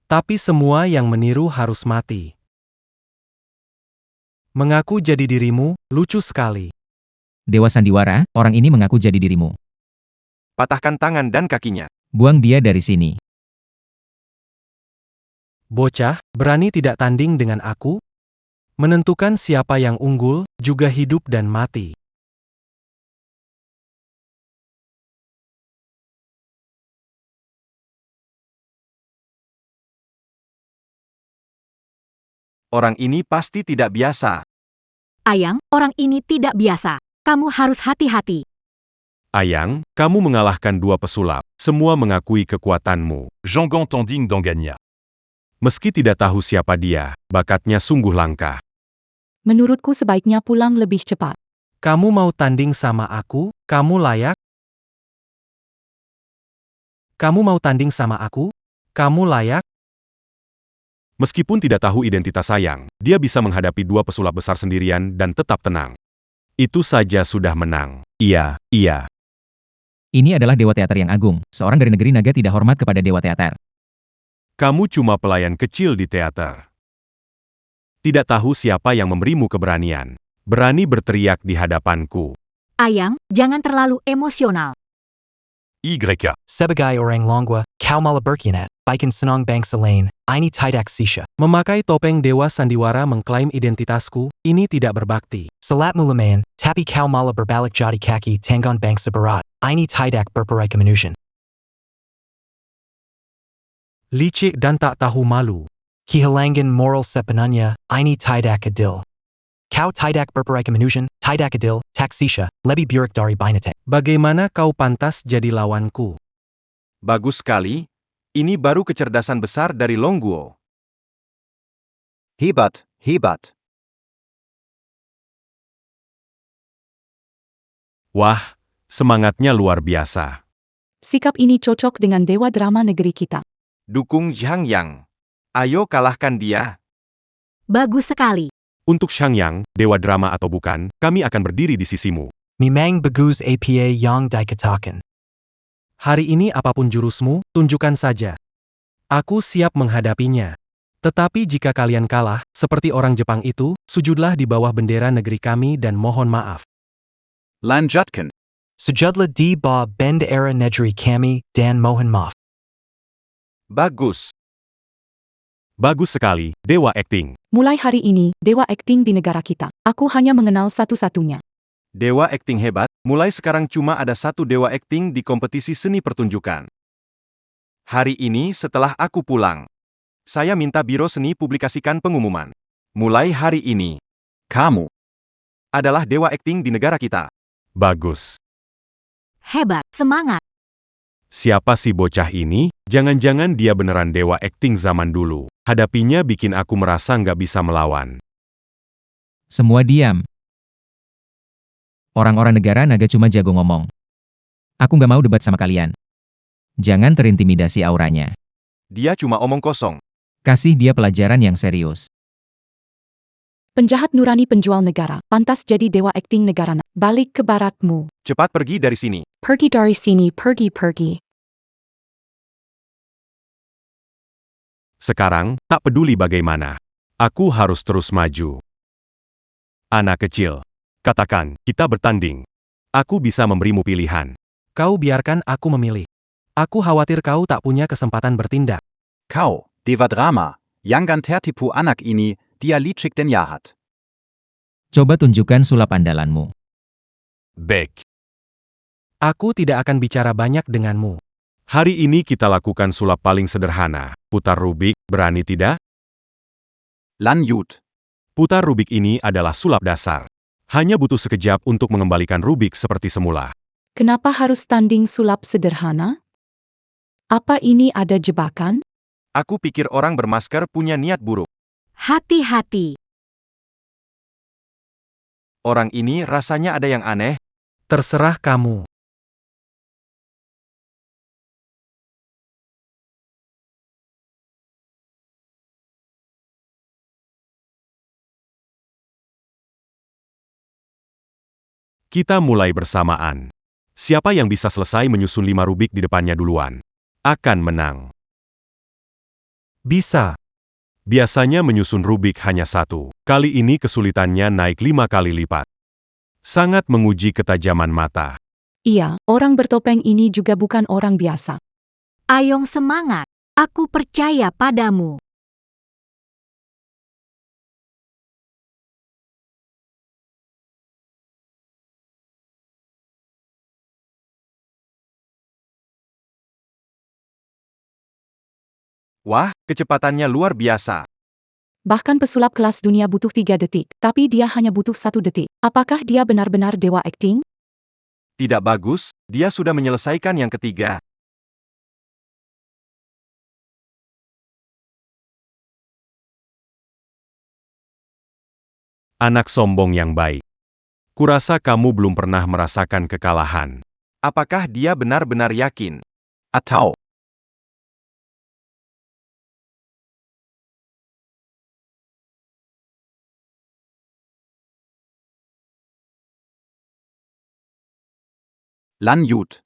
Speaker 5: Tapi semua yang meniru harus mati. Mengaku jadi dirimu, lucu sekali.
Speaker 3: Dewa sandiwara, orang ini mengaku jadi dirimu.
Speaker 4: Patahkan tangan dan kakinya.
Speaker 3: Buang dia dari sini.
Speaker 5: Bocah, berani tidak tanding dengan aku? Menentukan siapa yang unggul, juga hidup dan mati.
Speaker 4: Orang ini pasti tidak biasa.
Speaker 1: Ayang, orang ini tidak biasa. Kamu harus hati-hati.
Speaker 2: Ayang, kamu mengalahkan 2 pesulap. Semua mengakui kekuatanmu.
Speaker 7: Jean Gantanding Dangania.
Speaker 2: Meski tidak tahu siapa dia, bakatnya sungguh langka.
Speaker 6: Menurutku sebaiknya pulang lebih cepat.
Speaker 5: Kamu mau tanding sama aku? Kamu layak? Kamu mau tanding sama aku? Kamu layak?
Speaker 2: Meskipun tidak tahu identitas Ayang, dia bisa menghadapi 2 pesulap besar sendirian dan tetap tenang. Itu saja sudah menang. Iya.
Speaker 3: Ini adalah dewa teater yang agung. Seorang dari negeri naga tidak hormat kepada dewa teater.
Speaker 2: Kamu cuma pelayan kecil di teater. Tidak tahu siapa yang memberimu keberanian. Berani berteriak di hadapanku.
Speaker 1: Ayang, jangan terlalu emosional.
Speaker 7: YK.
Speaker 8: Sebagai orang Longwa, kau malah berkhianat. Bikin senang bangsa lain. Ini tidak sisha.
Speaker 5: Memakai topeng dewa sandiwara mengklaim identitasku, ini tidak berbakti.
Speaker 8: Salat mulamayan, tapi kau malah berbalik jadi kaki tanggon bangsa berat. Ini tidak berperai kemanusiaan.
Speaker 5: Licik dan tak tahu malu.
Speaker 8: Kehilangan moral sepenuhnya, ini tidak adil. Kau tidak berperai kemanusiaan, tidak adil, tak sisha, lebih buruk dari binatang.
Speaker 5: Bagaimana kau pantas jadi lawanku?
Speaker 4: Bagus sekali. Ini baru kecerdasan besar dari Longguo.
Speaker 9: Hebat, hebat.
Speaker 2: Wah, semangatnya luar biasa.
Speaker 6: Sikap ini cocok dengan dewa drama negeri kita.
Speaker 4: Dukung Zhang Yang. Ayo kalahkan dia.
Speaker 1: Bagus sekali.
Speaker 2: Untuk Shangyang, dewa drama atau bukan, kami akan berdiri di sisimu.
Speaker 8: Memang bagus apa yang dikatakan.
Speaker 5: Hari ini apapun jurusmu, tunjukkan saja. Aku siap menghadapinya. Tetapi jika kalian kalah, seperti orang Jepang itu, sujudlah di bawah bendera negeri kami dan mohon maaf.
Speaker 9: Lanjutkan.
Speaker 8: Sujudlah di bawah bendera negeri kami dan mohon maaf.
Speaker 4: Bagus.
Speaker 2: Bagus sekali, dewa akting.
Speaker 6: Mulai hari ini, dewa akting di negara kita. Aku hanya mengenal satu-satunya.
Speaker 4: Dewa akting hebat, mulai sekarang cuma ada satu dewa akting di kompetisi seni pertunjukan. Hari ini setelah aku pulang, saya minta Biro Seni publikasikan pengumuman. Mulai hari ini,
Speaker 9: Kamu
Speaker 4: adalah dewa akting di negara kita.
Speaker 2: Bagus.
Speaker 1: Hebat, semangat.
Speaker 2: Siapa si bocah ini? Jangan-jangan dia beneran dewa akting zaman dulu. Hadapinya bikin aku merasa nggak bisa melawan.
Speaker 3: Semua diam. Orang-orang negara naga cuma jago ngomong. Aku nggak mau debat sama kalian. Jangan terintimidasi auranya.
Speaker 4: Dia cuma omong kosong.
Speaker 3: Kasih dia pelajaran yang serius.
Speaker 6: Penjahat nurani penjual negara, pantas jadi dewa akting negara. Balik ke barakmu.
Speaker 4: Cepat pergi dari sini.
Speaker 6: Pergi dari sini, pergi.
Speaker 2: Sekarang, tak peduli bagaimana. Aku harus terus maju. Anak kecil. Katakan, kita bertanding. Aku bisa memberimu pilihan.
Speaker 5: Kau biarkan aku memilih. Aku khawatir kau tak punya kesempatan bertindak.
Speaker 9: Kau, Dewa Drama, yang gantertipu anak ini, dia licik dan jahat.
Speaker 3: Coba tunjukkan sulap andalanmu.
Speaker 2: Baik.
Speaker 5: Aku tidak akan bicara banyak denganmu.
Speaker 2: Hari ini kita lakukan sulap paling sederhana. Putar Rubik, berani tidak?
Speaker 9: Lan Yud.
Speaker 2: Putar Rubik ini adalah sulap dasar. Hanya butuh sekejap untuk mengembalikan Rubik seperti semula.
Speaker 6: Kenapa harus tanding sulap sederhana? Apa ini ada jebakan?
Speaker 4: Aku pikir orang bermasker punya niat buruk.
Speaker 1: Hati-hati.
Speaker 4: Orang ini rasanya ada yang aneh.
Speaker 5: Terserah kamu.
Speaker 2: Kita mulai bersamaan. Siapa yang bisa selesai menyusun 5 Rubik di depannya duluan, akan menang.
Speaker 5: Bisa.
Speaker 2: Biasanya menyusun Rubik hanya 1. Kali ini kesulitannya naik 5 kali lipat. Sangat menguji ketajaman mata.
Speaker 6: Iya, orang bertopeng ini juga bukan orang biasa.
Speaker 1: Ayong semangat. Aku percaya padamu.
Speaker 4: Wah, kecepatannya luar biasa.
Speaker 6: Bahkan pesulap kelas dunia butuh 3 detik, tapi dia hanya butuh 1 detik. Apakah dia benar-benar dewa akting?
Speaker 4: Tidak bagus, dia sudah menyelesaikan yang ketiga.
Speaker 2: Anak sombong yang baik. Kurasa kamu belum pernah merasakan kekalahan.
Speaker 4: Apakah dia benar-benar yakin?
Speaker 9: Atau, Lan Yud.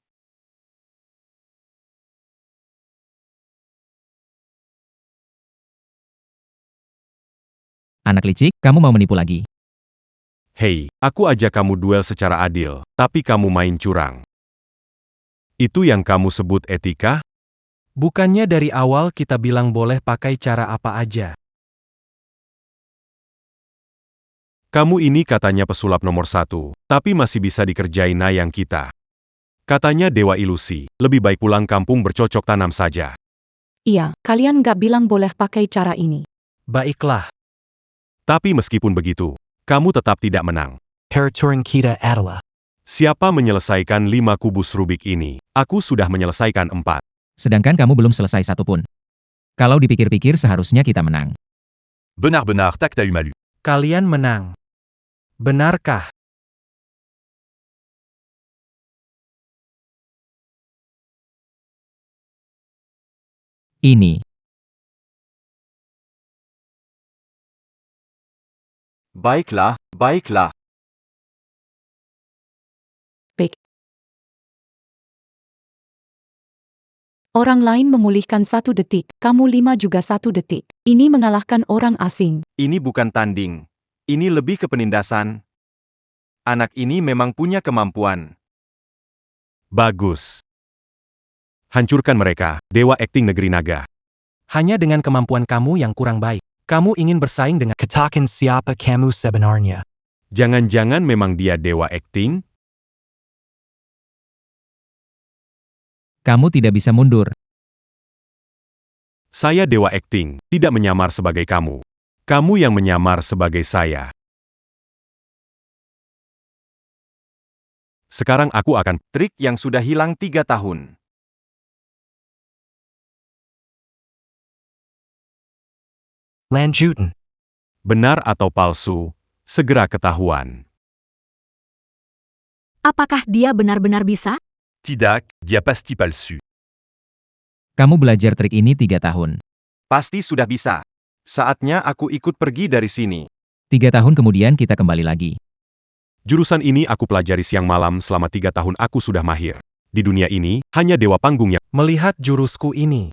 Speaker 3: Anak licik, kamu mau menipu lagi.
Speaker 2: Hei, aku ajak kamu duel secara adil, tapi kamu main curang. Itu yang kamu sebut etika?
Speaker 5: Bukannya dari awal kita bilang boleh pakai cara apa aja.
Speaker 2: Kamu ini katanya pesulap nomor 1, tapi masih bisa dikerjain nayang kita. Katanya dewa ilusi, lebih baik pulang kampung bercocok tanam saja.
Speaker 6: Iya, kalian nggak bilang boleh pakai cara ini.
Speaker 5: Baiklah.
Speaker 2: Tapi meskipun begitu, kamu tetap tidak menang.
Speaker 8: Peraturan kita adalah
Speaker 2: Siapa menyelesaikan 5 kubus Rubik ini? Aku sudah menyelesaikan 4.
Speaker 3: Sedangkan kamu belum selesai satu pun. Kalau dipikir-pikir seharusnya kita menang.
Speaker 7: Benar-benar tak t'as eu malu.
Speaker 5: Kalian menang. Benarkah?
Speaker 3: Ini.
Speaker 4: Baiklah, baiklah.
Speaker 6: Orang lain memulihkan 1 detik, kamu 5 juga 1 detik. Ini mengalahkan orang asing.
Speaker 4: Ini bukan tanding. Ini lebih ke penindasan. Anak ini memang punya kemampuan.
Speaker 2: Bagus. Hancurkan mereka, dewa akting negeri naga.
Speaker 5: Hanya dengan kemampuan kamu yang kurang baik. Kamu ingin bersaing dengan...
Speaker 8: katakan siapa kamu sebenarnya.
Speaker 2: Jangan-jangan memang dia dewa akting?
Speaker 3: Kamu tidak bisa mundur.
Speaker 2: Saya dewa akting, tidak menyamar sebagai kamu. Kamu yang menyamar sebagai saya. Sekarang aku akan
Speaker 4: Trik yang sudah hilang 3 tahun.
Speaker 8: Lanjutin.
Speaker 2: benar atau palsu, segera ketahuan.
Speaker 1: Apakah dia benar-benar bisa?
Speaker 7: Tidak, dia pasti palsu.
Speaker 3: Kamu belajar trik ini 3 tahun.
Speaker 4: Pasti sudah bisa. Saatnya aku ikut pergi dari sini.
Speaker 3: 3 tahun kemudian kita kembali lagi.
Speaker 2: Jurusan ini aku pelajari siang malam selama 3 tahun aku sudah mahir. Di dunia ini, hanya dewa panggung yang
Speaker 5: Melihat jurusku ini,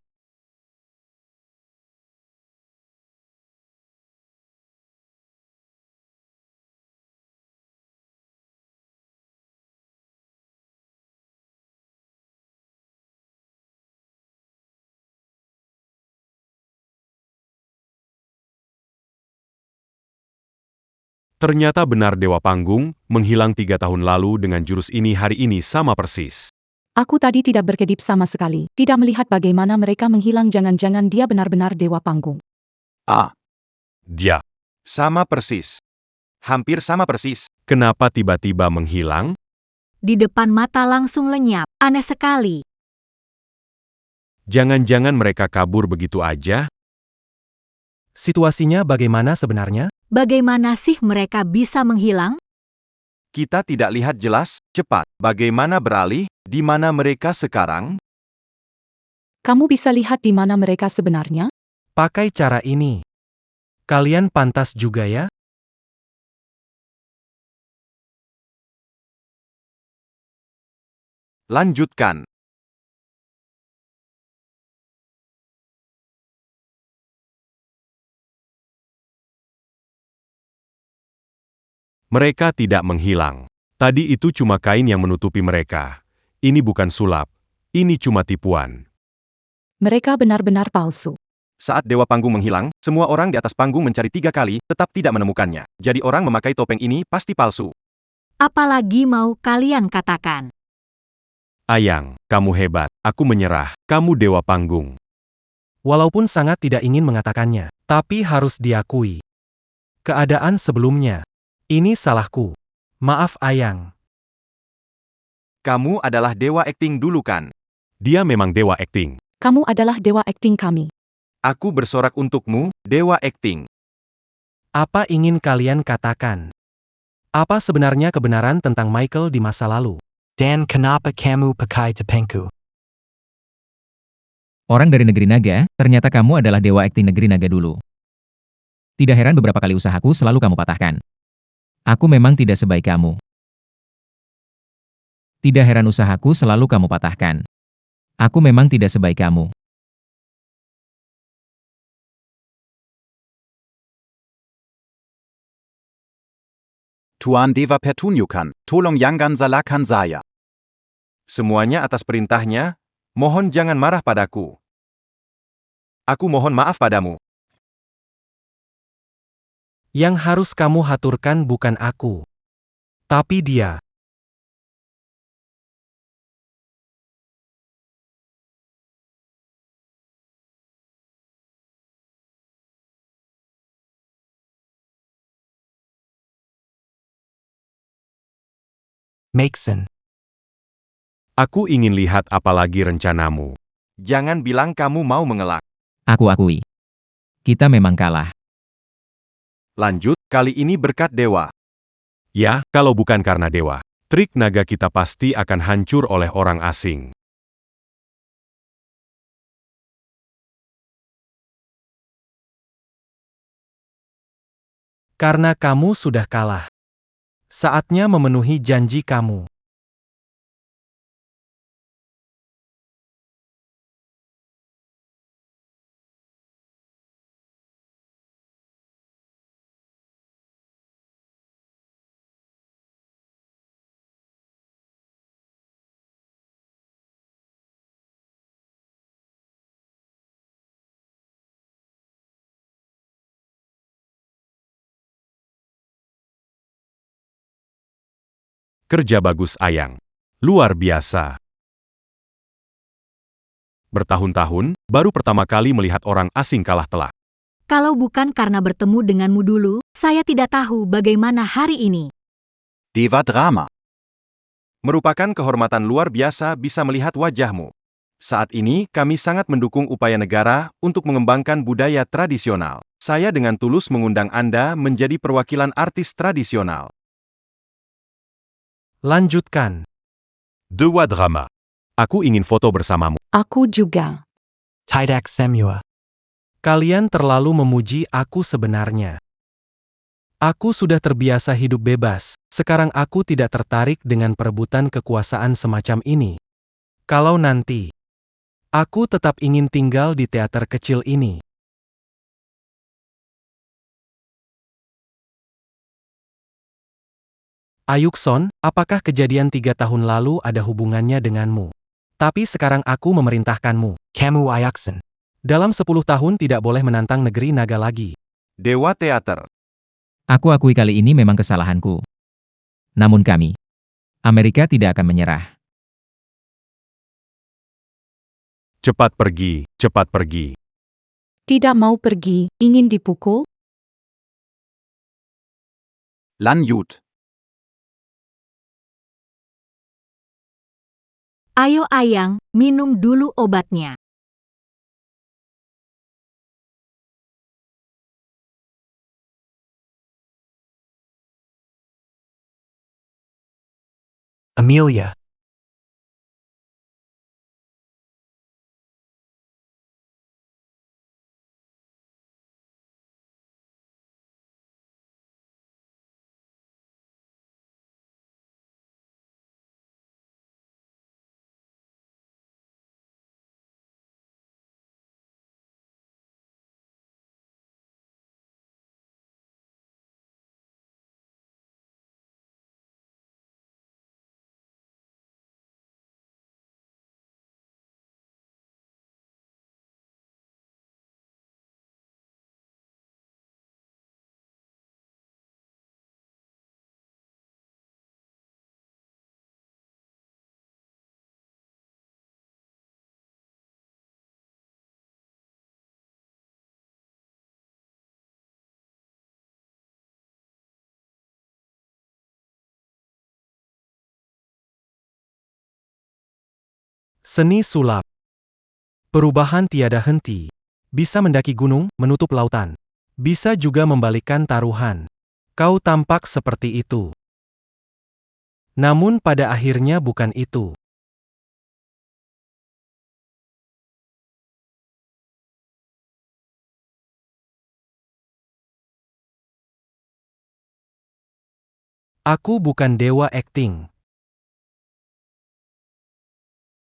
Speaker 2: ternyata benar dewa panggung, menghilang 3 tahun lalu dengan jurus ini hari ini sama persis.
Speaker 6: Aku tadi tidak berkedip sama sekali, tidak melihat bagaimana mereka menghilang, jangan-jangan dia benar-benar dewa panggung.
Speaker 9: Ah,
Speaker 7: Dia.
Speaker 4: Sama persis. Hampir sama persis.
Speaker 2: Kenapa tiba-tiba menghilang?
Speaker 1: Di depan mata langsung lenyap. Aneh sekali.
Speaker 2: Jangan-jangan mereka kabur begitu aja?
Speaker 5: situasinya bagaimana sebenarnya?
Speaker 1: Bagaimana sih mereka bisa menghilang?
Speaker 4: Kita tidak lihat jelas, cepat. Bagaimana beralih, di mana mereka sekarang?
Speaker 6: Kamu bisa lihat di mana mereka sebenarnya?
Speaker 5: Pakai cara ini. Kalian pantas juga ya?
Speaker 4: Lanjutkan.
Speaker 2: Mereka tidak menghilang. Tadi itu cuma kain yang menutupi mereka. Ini bukan sulap. Ini cuma tipuan.
Speaker 6: Mereka benar-benar palsu.
Speaker 4: Saat Dewa Panggung menghilang, semua orang di atas panggung mencari 3 kali, tetap tidak menemukannya. Jadi orang memakai topeng ini pasti palsu.
Speaker 1: Apalagi mau kalian katakan?
Speaker 2: Ayang, kamu hebat. Aku menyerah. Kamu dewa panggung.
Speaker 5: Walaupun sangat tidak ingin mengatakannya, tapi harus diakui. Keadaan sebelumnya. Ini salahku. Maaf Ayang.
Speaker 4: Kamu adalah dewa akting dulu kan?
Speaker 2: Dia memang dewa akting.
Speaker 6: Kamu adalah dewa akting kami.
Speaker 4: Aku bersorak untukmu, dewa akting.
Speaker 5: Apa ingin kalian katakan? Apa sebenarnya kebenaran tentang Michael di masa lalu?
Speaker 8: Dan kenapa kamu pakai topengku?
Speaker 3: Orang dari negeri naga, ternyata kamu adalah dewa akting negeri naga dulu. Tidak heran beberapa kali usahaku selalu kamu patahkan. Aku memang tidak sebaik kamu. Tidak heran usahaku selalu kamu patahkan. Aku memang tidak sebaik kamu.
Speaker 9: Tuan Dewa Pertunjukan, tolong jangan salahkan saya.
Speaker 4: Semuanya atas perintahnya, mohon jangan marah padaku. Aku mohon maaf padamu.
Speaker 5: Yang harus kamu haturkan bukan aku, tapi dia.
Speaker 8: Mason.
Speaker 2: Aku ingin lihat apalagi rencanamu.
Speaker 4: Jangan bilang kamu mau mengelak.
Speaker 3: Aku akui. Kita memang kalah.
Speaker 4: Lanjut, kali ini berkat dewa.
Speaker 2: Ya, kalau bukan karena dewa, trik naga kita pasti akan hancur oleh orang asing.
Speaker 5: Karena kamu sudah kalah. Saatnya memenuhi janji kamu.
Speaker 2: Kerja bagus Ayang. Luar biasa. Bertahun-tahun, baru pertama kali melihat orang asing kalah telak.
Speaker 1: Kalau bukan karena bertemu denganmu dulu, saya tidak tahu bagaimana hari ini.
Speaker 9: Dewa Drama.
Speaker 4: Merupakan kehormatan luar biasa bisa melihat wajahmu. Saat ini, kami sangat mendukung upaya negara untuk mengembangkan budaya tradisional. Saya dengan tulus mengundang Anda menjadi perwakilan artis tradisional.
Speaker 5: Lanjutkan.
Speaker 7: Dewa Drama.
Speaker 2: Aku ingin foto bersamamu.
Speaker 6: Aku juga.
Speaker 8: Tidak semua.
Speaker 5: Kalian terlalu memuji aku sebenarnya. Aku sudah terbiasa hidup bebas, sekarang aku tidak tertarik dengan perebutan kekuasaan semacam ini. Kalau nanti, aku tetap ingin tinggal di teater kecil ini. Ayukson, apakah kejadian 3 tahun lalu ada hubungannya denganmu? Tapi sekarang aku memerintahkanmu.
Speaker 8: Kamu Ayakson.
Speaker 5: Dalam 10 tahun tidak boleh menantang negeri naga lagi.
Speaker 4: Dewa Teater.
Speaker 3: Aku akui kali ini memang kesalahanku. Namun kami, Amerika tidak akan menyerah.
Speaker 2: Cepat pergi, cepat pergi.
Speaker 6: Tidak mau pergi, ingin dipukul?
Speaker 9: Lanjut.
Speaker 1: Ayo Ayang, minum dulu obatnya.
Speaker 8: Amelia.
Speaker 5: Seni sulap. Perubahan tiada henti. Bisa mendaki gunung, menutup lautan. Bisa juga membalikkan taruhan. Kau tampak seperti itu. Namun pada akhirnya bukan itu. Aku bukan dewa akting.